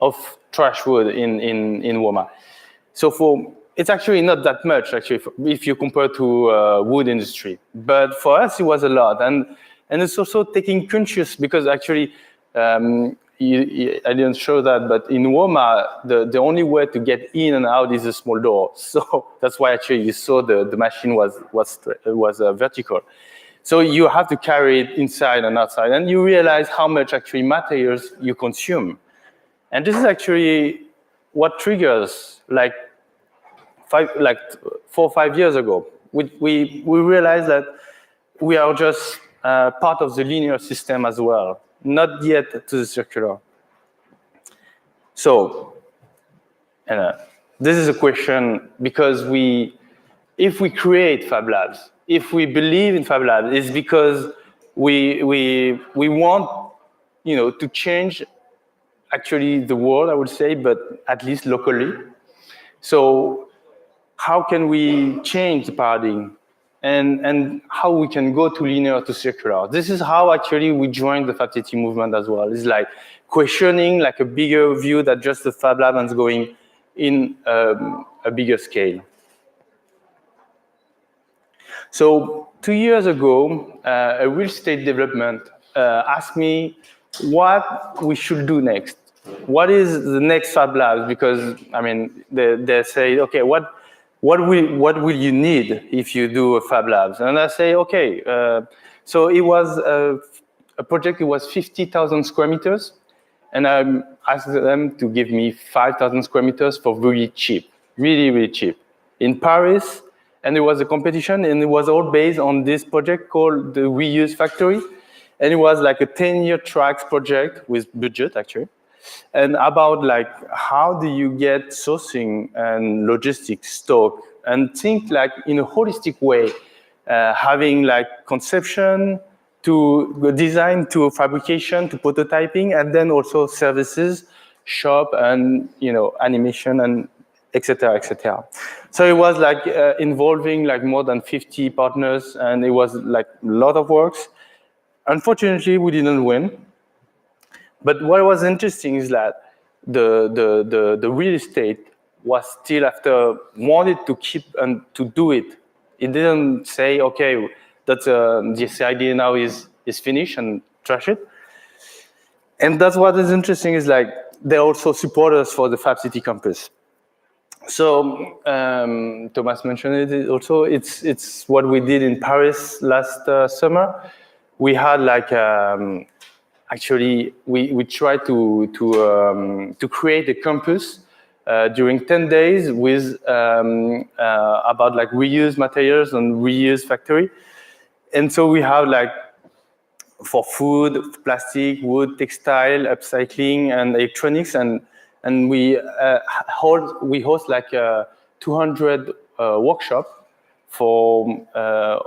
of trash wood in WOMA. So it's actually not that much, actually, if you compare to wood industry. But for us, it was a lot. And it's also taking conscious, because actually, I didn't show that, but in WOMA, the only way to get in and out is a small door. So that's why actually you saw the machine was vertical. So you have to carry it inside and outside, and you realize how much actually materials you consume. And this is actually what triggers, like 4 or 5 years ago. We realized that we are just part of the linear system as well, not yet to the circular. So, this is a question, because if we create Fab Labs, if we believe in Fab Labs, it's because we want, you know, to change actually the world, I would say, but at least locally. So how can we change the paradigm, and how we can go to linear to circular? This is how actually we joined the Fab City movement as well. It's like questioning like a bigger view than just the Fab Lab and going in a bigger scale. So 2 years ago, a real estate development asked me what we should do next. What is the next Fab Labs? Because I mean, they say, okay, what will you need if you do a Fab Labs? And I say, okay. So it was a project. It was 50,000 square meters, and I asked them to give me 5,000 square meters for really cheap, really cheap, in Paris. And it was a competition, and it was all based on this project called the Reuse Factory. And it was like a 10-year tracks project with budget, actually. And about like, how do you get sourcing and logistics stock, and think like in a holistic way having like conception to design to fabrication to prototyping, and then also services, shop, and animation, and etc. etc. So it was like involving like more than 50 partners, and it was like a lot of works. Unfortunately, we didn't win. But what was interesting is that the real estate was still wanted to keep and to do it. It didn't say, okay, that this idea now is finished and trash it. And that's what is interesting is like they also support us for the Fab City campus. So Thomas mentioned it also. It's what we did in Paris last summer. We had like actually we tried to create a campus during 10 days with about like reused materials and reused factory. And so we have like for food, plastic, wood, textile, upcycling, and electronics, and we host like 200 workshop for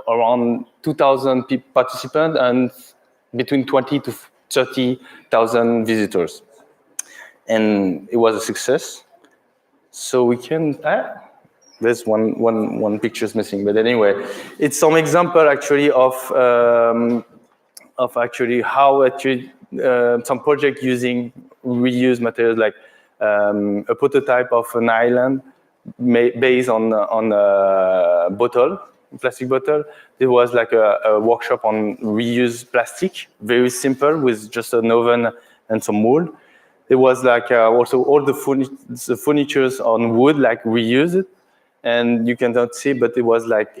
around 2,000 participants and between 20 to 30,000 visitors, and it was a success. So we can. There's one picture is missing, but anyway, it's some example actually of actually how actually some project using reused materials, like a prototype of an island based on a bottle, plastic bottle. There was like a workshop on reused plastic, very simple with just an oven and some mold. There was like also all the furnitures on wood, like reused. And you cannot see, but it was like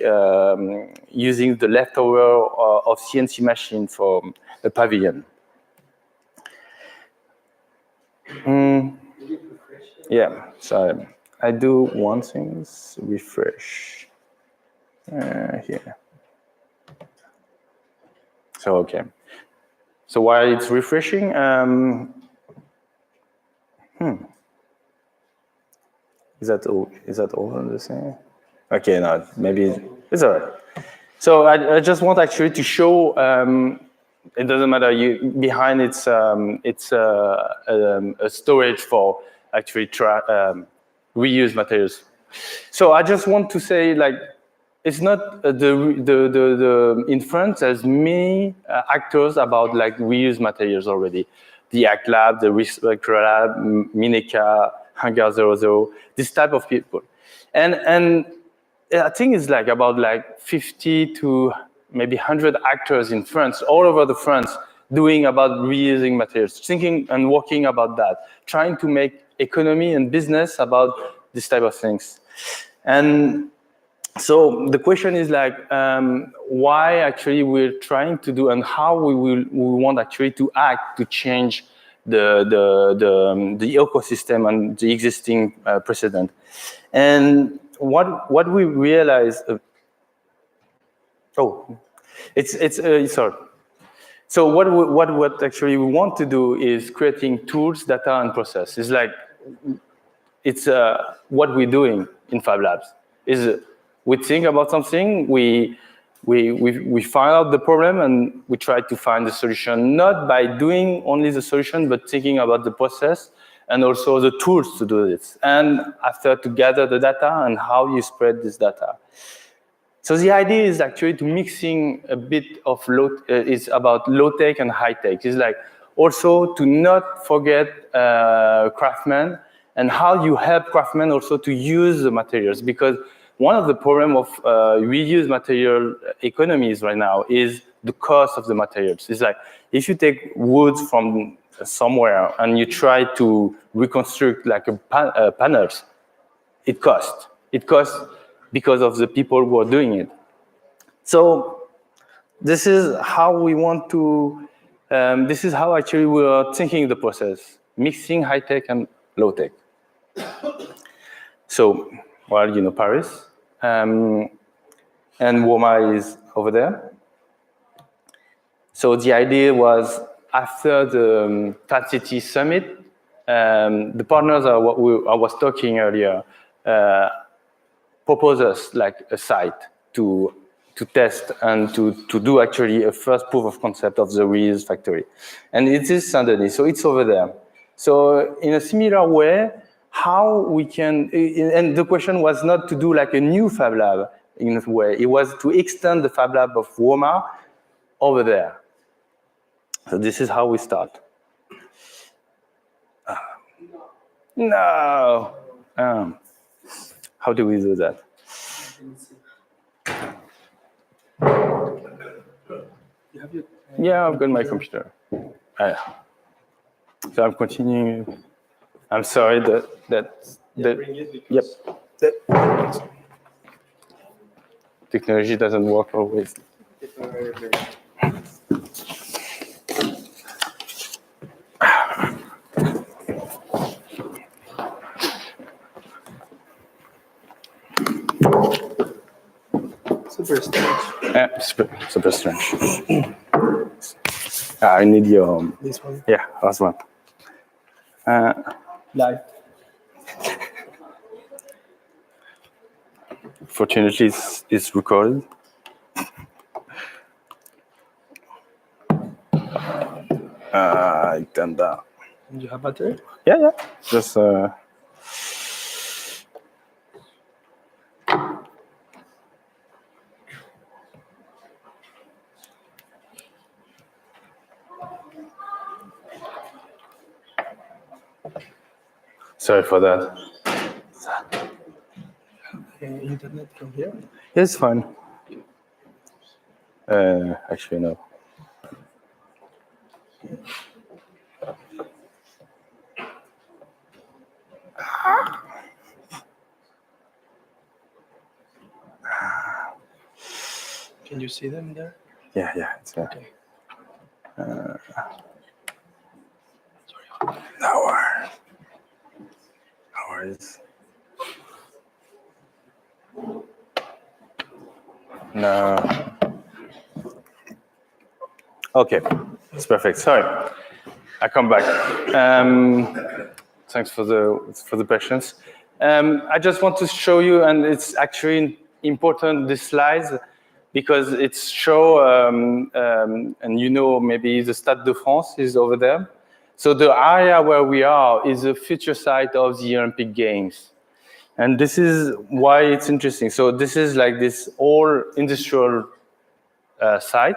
using the leftover of CNC machine for a pavilion. Yeah, so I do one thing, refresh here. So, okay. So while it's refreshing, Is that all the same? Okay, no, maybe it's all right. So I just want actually to show. It doesn't matter. Behind it's a storage for actually reuse materials. So I just want to say, like, it's not in France. There's many actors about like reuse materials already. The ACT Lab, the Recycle Lab, Mineca, Hangar 00, this type of people. And I think it's like about like 50 to maybe 100 actors in France, all over the France, doing about reusing materials, thinking and working about that, trying to make economy and business about this type of things. And so the question is like, why actually we're trying to do and how we want actually to act to change the ecosystem and the existing precedent. And what we realize, sorry. So what actually we want to do is creating tools, data, and process. It's like what we're doing in Fab Labs is we think about something, we find out the problem, and we try to find the solution, not by doing only the solution, but thinking about the process and also the tools to do this. And after to gather the data and how you spread this data. So the idea is actually to mixing a bit of it's about low tech and high tech. It's like also to not forget craftsmen and how you help craftsmen also to use the materials, because one of the problems of reuse material economies right now is the cost of the materials. It's like if you take wood from somewhere and you try to reconstruct like panels, it costs. It costs because of the people who are doing it. So this is how we want to. This is how actually we are thinking the process, mixing high tech and low tech. So, well, you know Paris, and WOMA is over there. So the idea was after the Fab City Summit, the partners are what I was talking earlier, propose us like a site to test and to do actually a first proof of concept of the reuse factory. And it is Saint-Denis, so it's over there. So in a similar way, how we can, and the question was not to do like a new Fab Lab in a way, it was to extend the Fab Lab of Walmart over there. So this is how we start. No. How do we do that? Yeah, I've got my computer. So I'm continuing. I'm sorry that yep. Technology doesn't work always. Super strange. Yeah, super strange. I need your. This one. Yeah, last one. Live. Fortunately, it's recorded. I done that. You have battery? Yeah. Just. Sorry for that. Internet from here? It's fine. Actually, no. Can you see them there? Yeah, it's there. Okay. No worries. No. Okay, it's perfect. Sorry, I come back. Thanks for the patience. I just want to show you, and it's actually important, this slides, because it's show, and you know, maybe the Stade de France is over there. So the area where we are is a future site of the Olympic Games. And this is why it's interesting. So this is like this all industrial site.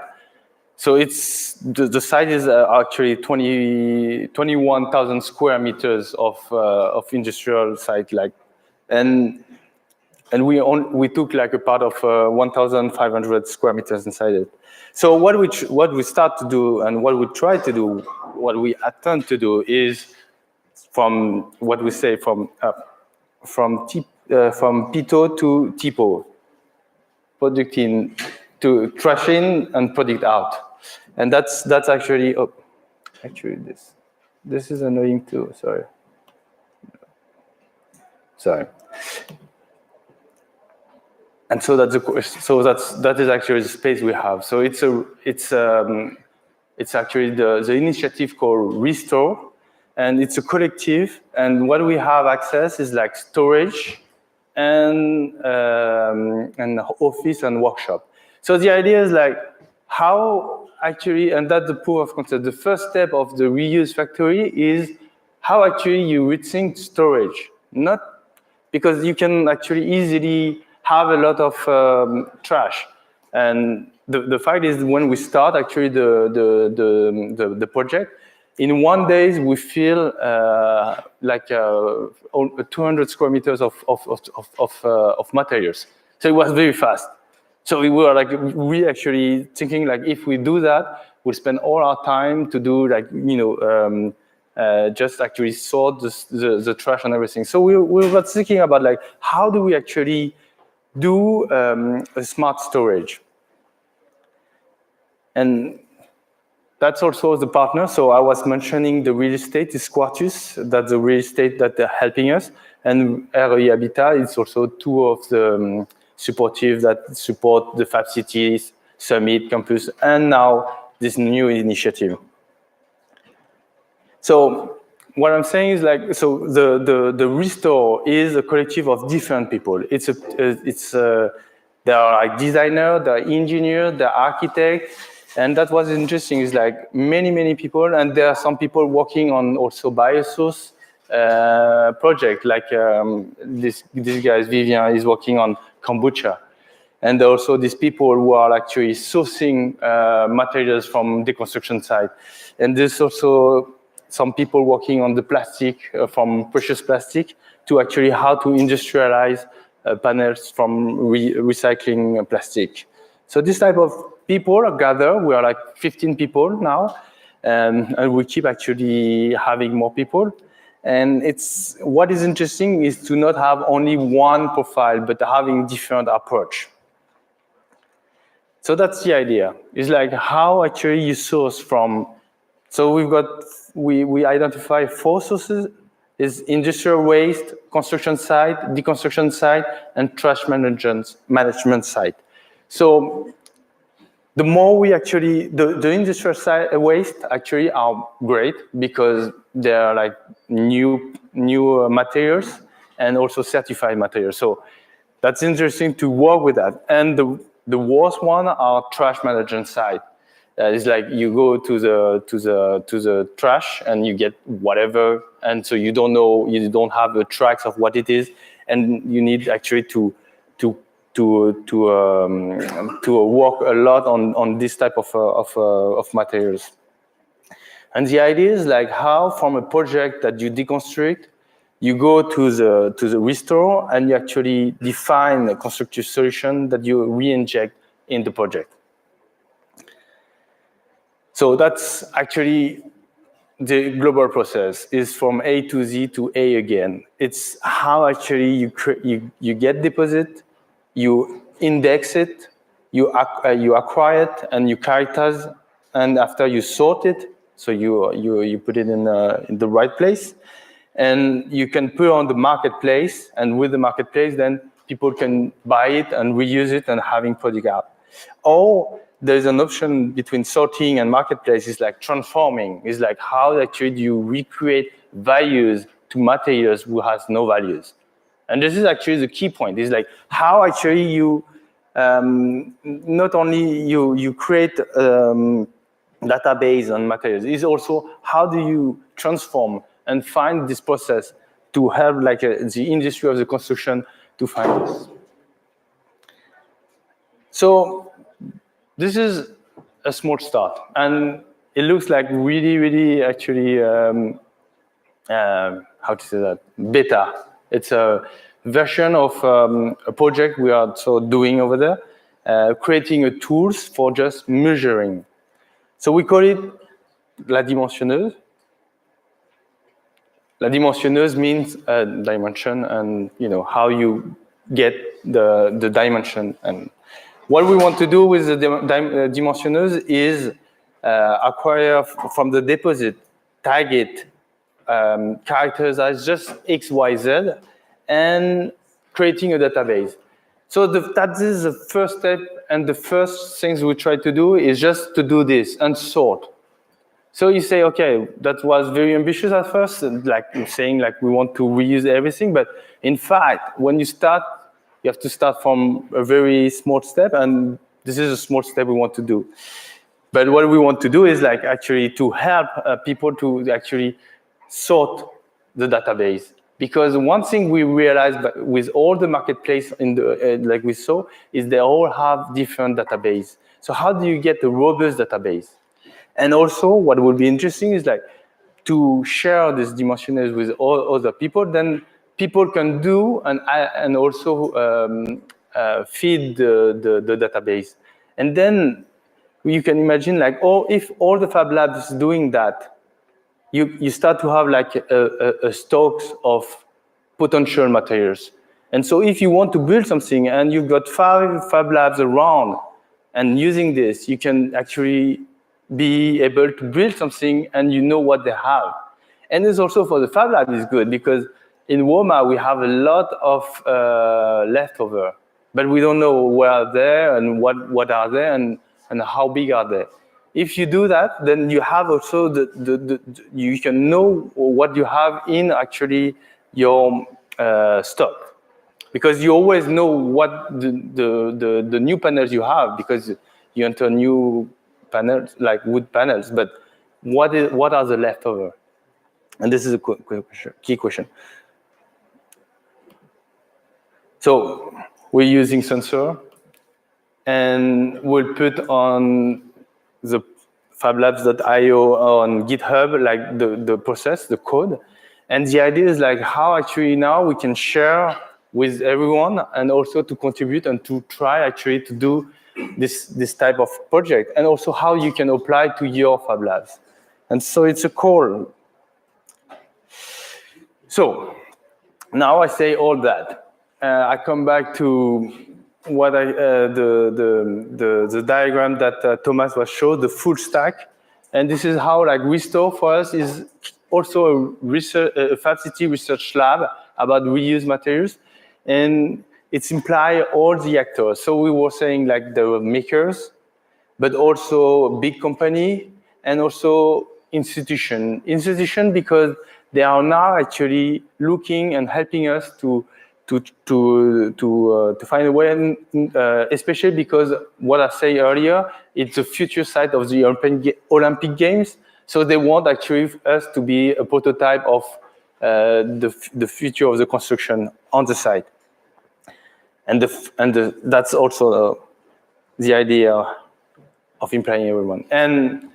So it's the site is actually 21,000 square meters of industrial site, like, and we took like a part of 1,500 square meters inside it. So what we start to do and what we try to do, what we attempt to do is from what we say from PITO to TIPO, product in to trash in and product out, and that's actually this is annoying too. Sorry. And so that is actually the space we have. So it's actually the initiative called Restore, and it's a collective. And what we have access is like storage and office and workshop. So the idea is like how actually, and that's the proof of concept. The first step of the reuse factory is how actually you rethink storage, not because you can actually easily have a lot of trash. And the fact is, when we start actually the project, in 1 day we fill like 200 square meters of materials. So it was very fast. So we were like actually thinking like if we do that, we'll spend all our time to do like just actually sort the trash and everything. So we were thinking about like how do we actually do a smart storage. And that's also the partner. So I was mentioning the real estate is Quartus. That's the real estate that they're helping us. And RE Habitat is also two of the supportive that support the Fab Cities, Summit, Campus, and now this new initiative. So what I'm saying is like, so the Restore is a collective of different people. They There are like designers, there are engineers, there are architects, and that was interesting. Is like many people, and there are some people working on also biosource project. Like this guy Vivian is working on kombucha, and also these people who are actually sourcing materials from the construction site, and there's also some people working on the plastic from precious plastic to actually how to industrialize panels from recycling plastic. So this type of people gather. We are like 15 people now, and we keep actually having more people. And it's what is interesting is to not have only one profile, but having different approach. So that's the idea. It's like how actually you source from. So we identify 4 sources: is industrial waste, construction site, deconstruction site, and trash management site. So the more we actually, the industrial site waste actually are great because they are like new materials and also certified materials. So that's interesting to work with that. And the worst one are trash management site. It's like you go to the trash and you get whatever, and so you don't know, you don't have the tracks of what it is, and you need actually to work a lot on this type of materials. And the idea is like how from a project that you deconstruct, you go to the restore and you actually define a constructive solution that you re-inject in the project. So that's actually the global process, is from A to Z to A again. It's how actually you get deposit, you index it, you acquire it, and you characterize, and after you sort it, so you put it in the right place, and you can put it on the marketplace, and with the marketplace, then people can buy it and reuse it and having product out. Or there's an option between sorting and marketplace, is like transforming. It's like how actually do you recreate values to materials who has no values. And this is actually the key point. Is like how actually you not only you create database on materials, is also how do you transform and find this process to help like the industry of the construction to find this. So this is a small start, and it looks like really actually how to say that, beta. It's a version of a project we are so doing over there, creating a tools for just measuring. So we call it la dimensionneuse. La dimensionneuse means dimension, and how you get the dimension. And what we want to do with the dimensionneuse is acquire from the deposit, tag it, characters as just X, Y, Z, and creating a database. So that is the first step, and the first things we try to do is just to do this and sort. So you say, okay, that was very ambitious at first, like saying like we want to reuse everything, but in fact, when you start, you have to start from a very small step, and this is a small step we want to do. But what we want to do is like actually to help people to actually sort the database. Because one thing we realized with all the marketplace in the like we saw is they all have different database. So how do you get a robust database? And also what would be interesting is like to share this dimensioners with all other people, then people can do and also feed the database. And then you can imagine like, if all the Fab Labs is doing that, you start to have like a stocks of potential materials. And so if you want to build something and you've got 5 Fab Labs around and using this, you can actually be able to build something and you know what they have. And it's also for the Fab Lab is good because in WOMA we have a lot of leftover, but we don't know where are they and what are they and how big are they. If you do that, then you have also you can know what you have in actually your stock. because you always know what the new panels you have, because you enter new panels like wood panels, but what are the leftover? And this is a key question. So we're using sensor, and we'll put on the fablabs.io on GitHub, like the process, the code. And the idea is like how actually now we can share with everyone and also to contribute and to try actually to do this type of project, and also how you can apply to your Fab Labs. And so it's a call. So now I say all that. I come back to what the diagram that Thomas was showed, the full stack. And this is how like Restore for us is also a Fab City research lab about reused materials. And it's imply all the actors. So we were saying like the makers, but also big company and also institution. Institution because they are now actually looking and helping us to find a way, especially because what I say earlier, it's the future site of the Olympic Games. So they want actually us to be a prototype of the future of the construction on the site. And that's also the idea of implying everyone. And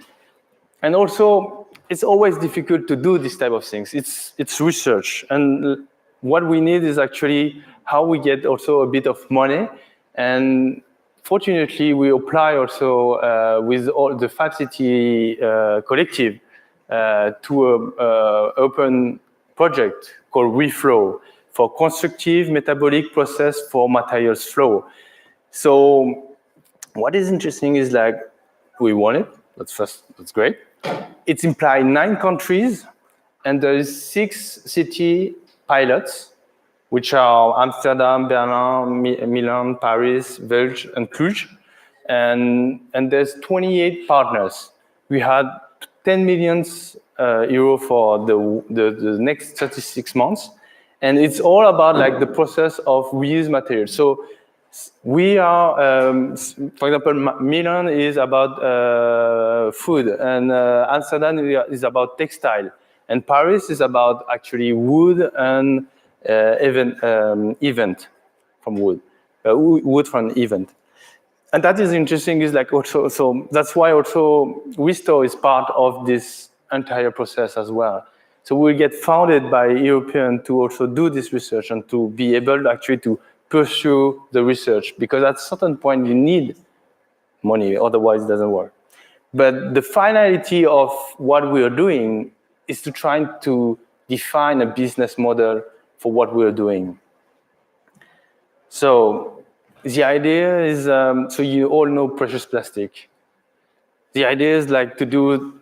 also, it's always difficult to do this type of things. It's research. And what we need is actually how we get also a bit of money. And fortunately, we apply also with all the Fab City collective to an open project called Reflow for constructive metabolic process for materials flow. So what is interesting is like we won it. That's great. It's implied 9 countries, and there is 6 city pilots, which are Amsterdam, Berlin, Milan, Paris, Velge, and Cluj. And there's 28 partners. We had 10 million euro for the next 36 months. And it's all about like the process of reused materials. So we are, for example, Milan is about food, and Amsterdam is about textile, and Paris is about actually wood and event from wood, wood from event. And that is interesting, is like also, so that's why also Restore is part of this entire process as well. So we'll get founded by European to also do this research and to be able actually to pursue the research, because at a certain point you need money, otherwise it doesn't work. But the finality of what we are doing is to try to define a business model for what we are doing. So the idea is, so you all know precious plastic. The idea is like to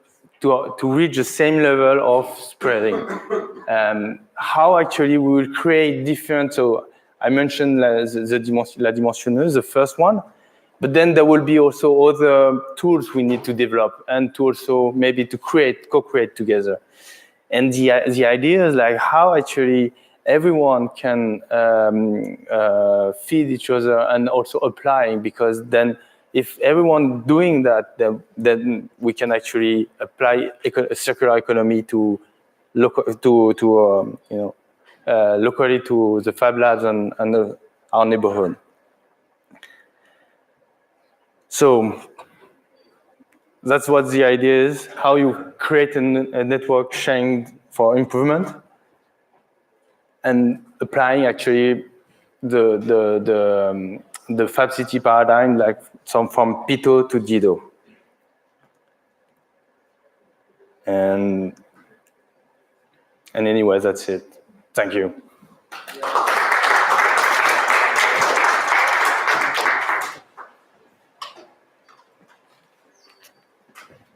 reach the same level of spreading. How actually we will create different, so I mentioned la dimensionneuse, the first one, but then there will be also other tools we need to develop and to also maybe to co-create together. And the idea is like how actually everyone can feed each other and also applying, because then if everyone doing that, then we can actually apply a circular economy to locally to the Fab Labs and our neighborhood. So that's what the idea is, how you create a network sharing for improvement and applying actually the Fab City paradigm, like from Pito to Dido. And anyway, that's it. Thank you.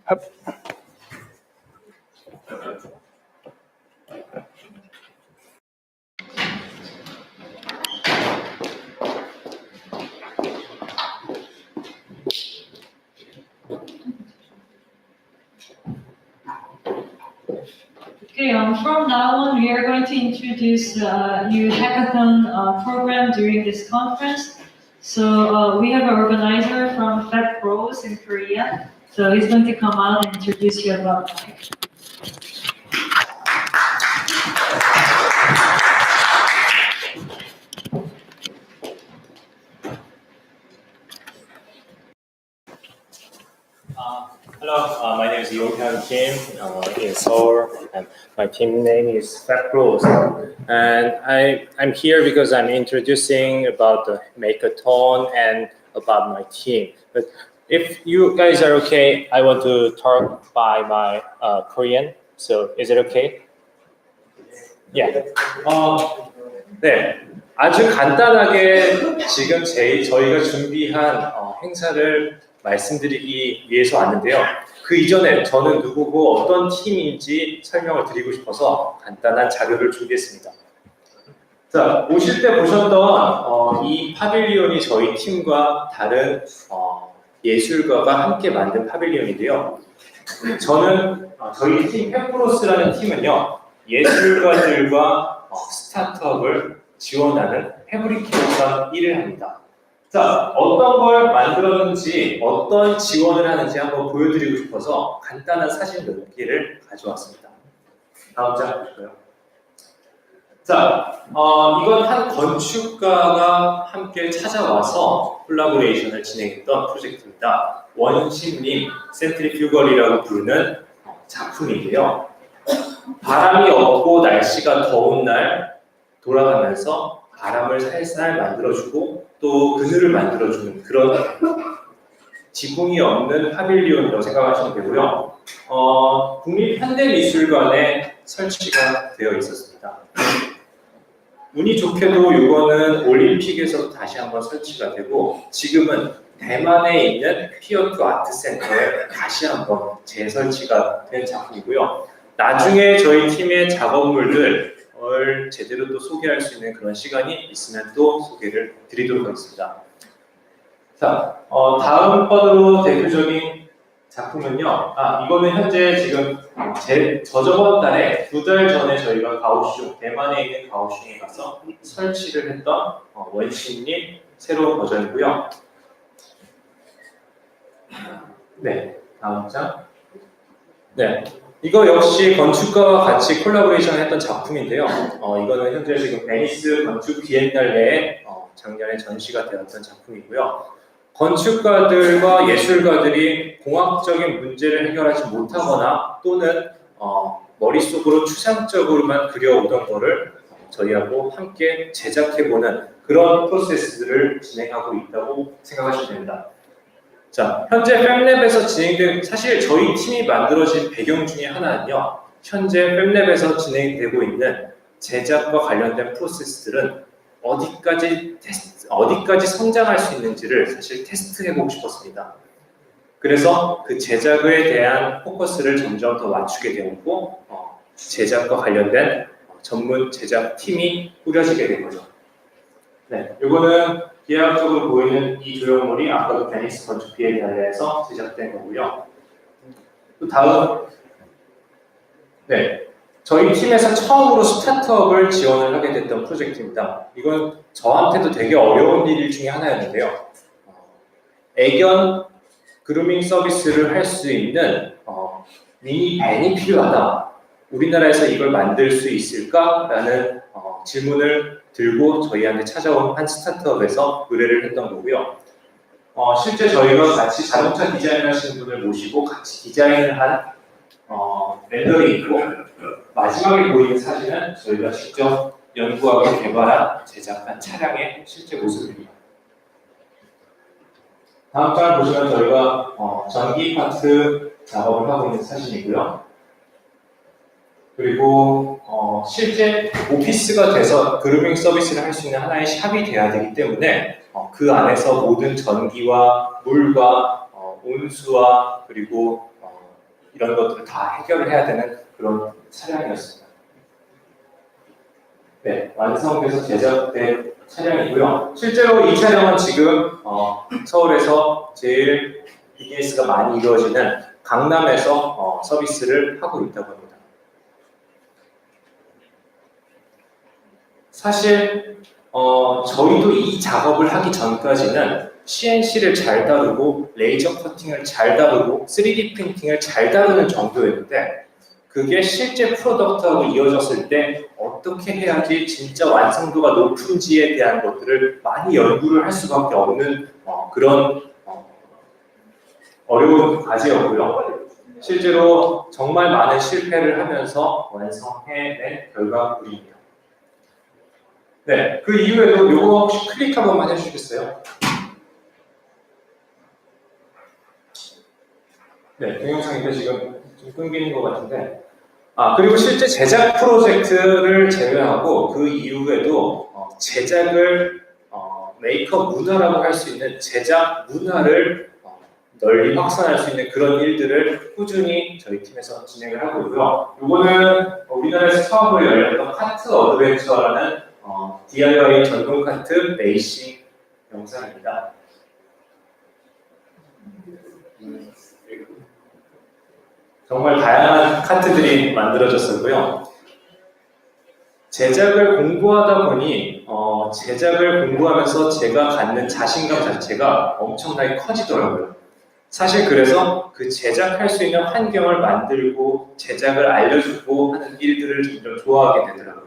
Hup. Okay, from now on, we are going to introduce a new hackathon program during this conference. So we have an organizer from FAN5 Pros in Korea. So he's going to come out and introduce you about it. Hello, my name is Yong-Hyun Kim in Seoul, and my team name is FAN5 Pros. And I'm here because I'm introducing about the Makeathon and about my team. But if you guys are okay, I want to talk by my Korean. So is it okay? Yeah. 네. 아주 간단하게 지금 저희가 준비한 행사를 말씀드리기 위해서 왔는데요. 그 이전에 저는 누구고 어떤 팀인지 설명을 드리고 싶어서 간단한 자료를 준비했습니다. 자, 오실 때 보셨던 이 파빌리온이 저희 팀과 다른 예술가가 함께 만든 파빌리온인데요. 저는 저희 팀 페프로스라는 팀은요, 예술가들과 스타트업을 지원하는 패브리케이션 일을 합니다. 자, 어떤 걸 만들었는지, 어떤 지원을 하는지 한번 보여드리고 싶어서 간단한 사진 몇 개를 가져왔습니다. 다음 장 보실까요? 자, 이건 한 건축가가 함께 찾아와서 콜라보레이션을 진행했던 프로젝트입니다. 원심림 센트리퓨걸이라고 부르는 작품인데요. 바람이 없고 날씨가 더운 날 돌아가면서 바람을 살살 만들어주고 또 그늘을 만들어주는 그런 지붕이 없는 파빌리온이라고 생각하시면 되고요. 국립현대미술관에 설치가 되어 있었습니다. 운이 좋게도 이거는 올림픽에서 다시 한번 설치가 되고 지금은 대만에 있는 피어투 아트센터에 다시 한번 재설치가 된 작품이고요. 나중에 저희 팀의 작업물들 제대로 또 소개할 수 있는 그런 시간이 있으면 또 소개를 드리도록 하겠습니다. 자, 다음 번으로 대표적인 작품은요. 이거는 현재 지금 저저번 달에 2달 전에 저희가 가오슝, 대만에 있는 가오슝에 가서 설치를 했던 원심님 새로운 버전이고요. 네, 다음 장. 네. 이거 역시 건축가와 같이 콜라보레이션 했던 작품인데요. 이거는 현재 지금 베니스 건축 비엔날레에 작년에 전시가 되었던 작품이고요. 건축가들과 예술가들이 공학적인 문제를 해결하지 못하거나 또는 머릿속으로 추상적으로만 그려오던 거를 저희하고 함께 제작해보는 그런 프로세스를 진행하고 있다고 생각하시면 됩니다. 자, 현재 팹랩에서 진행된, 사실 저희 팀이 만들어진 배경 중에 하나는요, 현재 팹랩에서 진행되고 있는 제작과 관련된 프로세스들은 어디까지 성장할 수 있는지를 사실 테스트해보고 싶었습니다. 그래서 그 제작에 대한 포커스를 점점 더 맞추게 되었고, 제작과 관련된 전문 제작 팀이 꾸려지게 된 거죠. 네, 이거는 비하학적으로 보이는 이 조형물이 아까도 베니스 건축 비엔날레에서 제작된 거고요. 또 다음, 네, 저희 팀에서 처음으로 스타트업을 지원을 하게 됐던 프로젝트입니다. 이건 저한테도 되게 어려운 일 중에 하나였는데요. 애견 그루밍 서비스를 할 수 있는 미니 밴이 필요하다. 우리나라에서 이걸 만들 수 있을까라는 질문을 들고 저희한테 찾아온 한 스타트업에서 의뢰를 했던 거고요. 실제 저희가 같이 자동차 디자인을 하시는 분을 모시고 같이 디자인을 한 렌더링이 있고 마지막에 보이는 사진은 저희가 직접 연구하고 개발한 제작한 차량의 실제 모습입니다. 다음 장을 보시면 저희가 전기 파트 작업을 하고 있는 사진이고요. 그리고 실제 오피스가 돼서 그루밍 서비스를 할 수 있는 하나의 샵이 돼야 되기 때문에 그 안에서 모든 전기와 물과 온수와 그리고 이런 것들을 다 해결을 해야 되는 그런 차량이었습니다. 네, 완성돼서 제작된 차량이고요. 실제로 이 차량은 지금 서울에서 제일 비즈니스가 많이 이루어지는 강남에서 서비스를 하고 있다고 합니다. 사실 저희도 이 작업을 하기 전까지는 CNC를 잘 다루고 레이저 커팅을 잘 다루고 3D 프린팅을 잘 다루는 정도였는데 그게 실제 프로덕트하고 이어졌을 때 어떻게 해야지 진짜 완성도가 높은지에 대한 것들을 많이 연구를 할 수밖에 없는 그런 어려운 과제였고요. 실제로 정말 많은 실패를 하면서 완성해낸 결과물입니다. 네, 그 이후에도 이거 혹시 클릭 한 번만 해주시겠어요? 네, 동영상인데 지금 좀 끊기는 것 같은데. 그리고 실제 제작 프로젝트를 제외하고 그 이후에도 제작을 메이크업 문화라고 할 수 있는 제작 문화를 널리 확산할 수 있는 그런 일들을 꾸준히 저희 팀에서 진행을 하고 있고요. 이거는 우리나라에서 처음으로 열렸던 카트 어드벤처라는 DIY 전동 카트 레이싱 영상입니다. 정말 다양한 카트들이 만들어졌었고요. 제작을 공부하다 보니 제작을 공부하면서 제가 갖는 자신감 자체가 엄청나게 커지더라고요. 사실 그래서 그 제작할 수 있는 환경을 만들고 제작을 알려주고 하는 일들을 점점 좋아하게 되더라고요.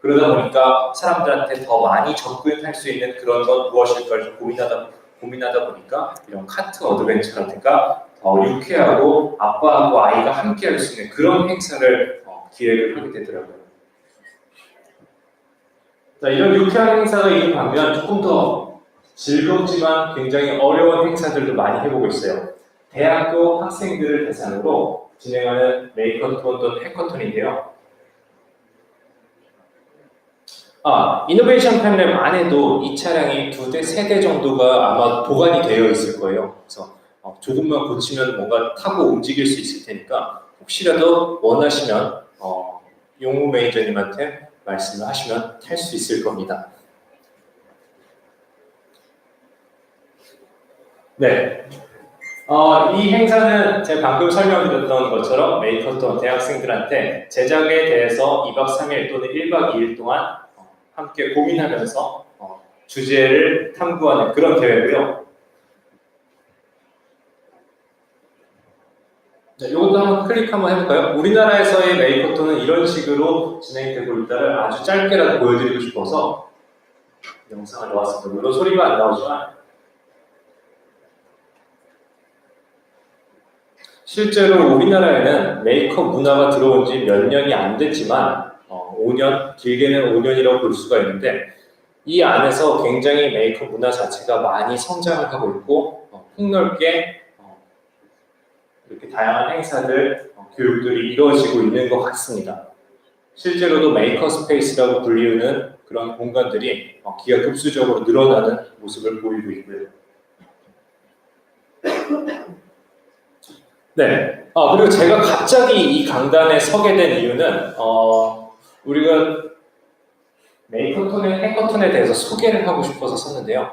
그러다 보니까 사람들한테 더 많이 접근할 수 있는 그런 건 무엇일까를 고민하다 보니까 이런 카트 어드벤처라든가 유쾌하고 아빠하고 아이가 함께 할 수 있는 그런 행사를 기획을 하게 되더라고요. 자, 이런 유쾌한 행사가 있는 반면 조금 더 즐겁지만 굉장히 어려운 행사들도 많이 해보고 있어요. 대학교 학생들을 대상으로 진행하는 메이커톤 또는 해커톤인데요. 이노베이션 팬랩 안에도 이 차량이 2대, 3대 정도가 아마 보관이 되어 있을 거예요. 그래서 조금만 고치면 뭔가 타고 움직일 수 있을 테니까 혹시라도 원하시면 용우 매니저님한테 말씀을 하시면 탈 수 있을 겁니다. 네. 이 행사는 제가 방금 설명드렸던 것처럼 메이커톤 대학생들한테 제작에 대해서 2박 3일 또는 1박 2일 동안 함께 고민하면서 주제를 탐구하는 그런 대회고요. 네, 이것도 한번 클릭 한번 해볼까요? 우리나라에서의 메이커톤은 이런 식으로 진행되고 있다를 아주 짧게라도 보여드리고 싶어서 영상을 넣었습니다. 물론 소리가 안 나오지만 실제로 우리나라에는 메이크업 문화가 들어온 지 몇 년이 안 됐지만 5년, 길게는 5년이라고 볼 수가 있는데 이 안에서 굉장히 메이크업 문화 자체가 많이 성장을 하고 있고 폭넓게 이렇게 다양한 행사들, 교육들이 이루어지고 있는 것 같습니다. 실제로도 메이커 스페이스라고 불리우는 그런 공간들이 기하급수적으로 늘어나는 모습을 보이고 있고요. 네. 그리고 제가 갑자기 이 강단에 서게 된 이유는 우리가 메이커톤의 해커톤에 대해서 소개를 하고 싶어서 섰는데요.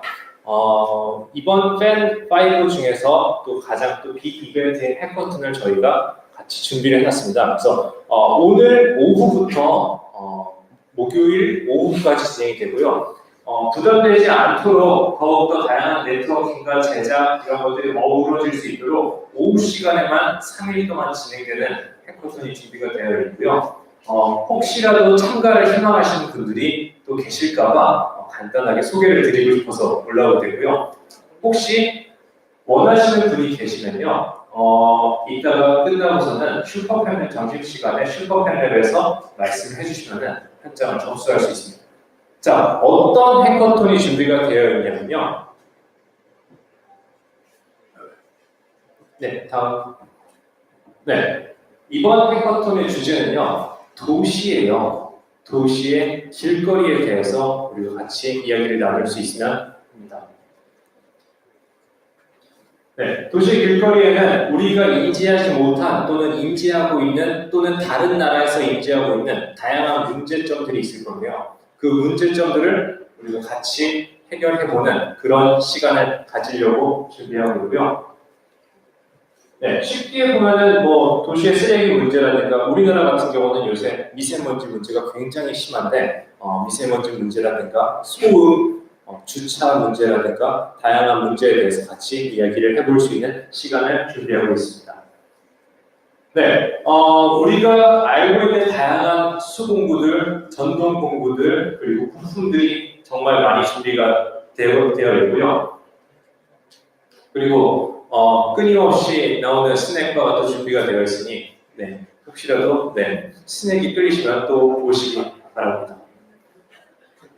이번 FAN5 중에서 또 가장 또 빅 이벤트인 해커톤을 저희가 같이 준비를 해놨습니다. 그래서 오늘 오후부터 목요일 오후까지 진행이 되고요. 부담되지 않도록 더욱더 다양한 네트워킹과 제작 이런 것들이 어우러질 수 있도록 오후 시간에만 3일 동안 진행되는 해커톤이 준비가 되어 있고요. 혹시라도 참가를 희망하시는 분들이 또 계실까봐 간단하게 소개를 드리고 싶어서 올라오게 되고요. 혹시 원하시는 분이 계시면요. 이따가 끝나고서는 슈퍼팬랩 점심시간에 슈퍼팬랩에서 말씀해 주시면 현장을 접수할 수 있습니다. 자, 어떤 해커톤이 준비가 되어 있냐면요. 네, 다음. 네, 이번 해커톤의 주제는요. 도시예요. 도시의 길거리에 대해서 우리가 같이 이야기를 나눌 수 있으면 합니다. 네, 도시 길거리에는 우리가 인지하지 못한 또는 인지하고 있는 또는 다른 나라에서 인지하고 있는 다양한 문제점들이 있을 건데요. 그 문제점들을 우리가 같이 해결해보는 그런 시간을 가지려고 준비하고 있고요. 네, 쉽게 보면은 도시의 쓰레기 문제라든가 우리나라 같은 경우는 요새 미세먼지 문제가 굉장히 심한데 미세먼지 문제라든가 소음, 주차 문제라든가 다양한 문제에 대해서 같이 이야기를 해볼 수 있는 시간을 준비하고 있습니다. 네, 우리가 알고 있는 다양한 수공구들, 전동 공구들, 그리고 부품들이 정말 많이 준비가 되어 있고요. 그리고 끊임없이 나오는 스낵바가 또 준비가 되어 있으니 네, 혹시라도 네, 스낵이 끌리시면 또 오시기 바랍니다.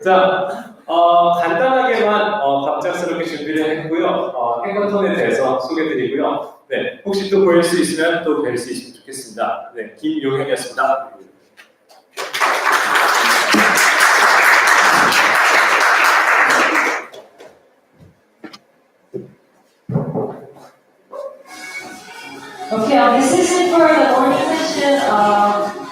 자, 간단하게만 갑작스럽게 준비를 했고요. 해커톤에 대해서 소개드리고요. 네, 혹시 또 볼 수 있으면 또 뵐 수 있으면 좋겠습니다. 네, 김용현이었습니다. Okay, this isn't for the morning session.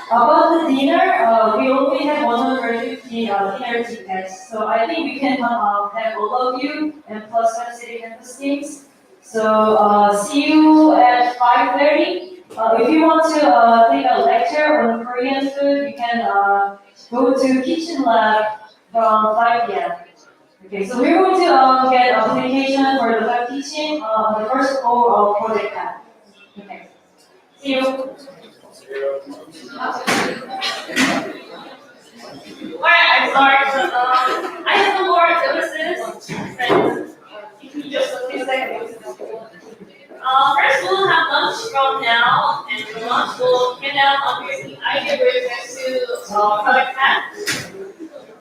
About the dinner, we only have 150 dinner tickets. So I think we can have all of you and plus some city campus teams. So see you at 5:30. If you want to take a lecture on Korean food, you can go to Kitchen Lab from 5 p.m. Okay, so we're going to get a publication for the web teaching on the first floor of Project Lab. Okay. See you. Alright, I'm sorry, but I have some more notices. If you just a few seconds. First, we'll have lunch from now, and the lunch will hand out on the idea bridge next to product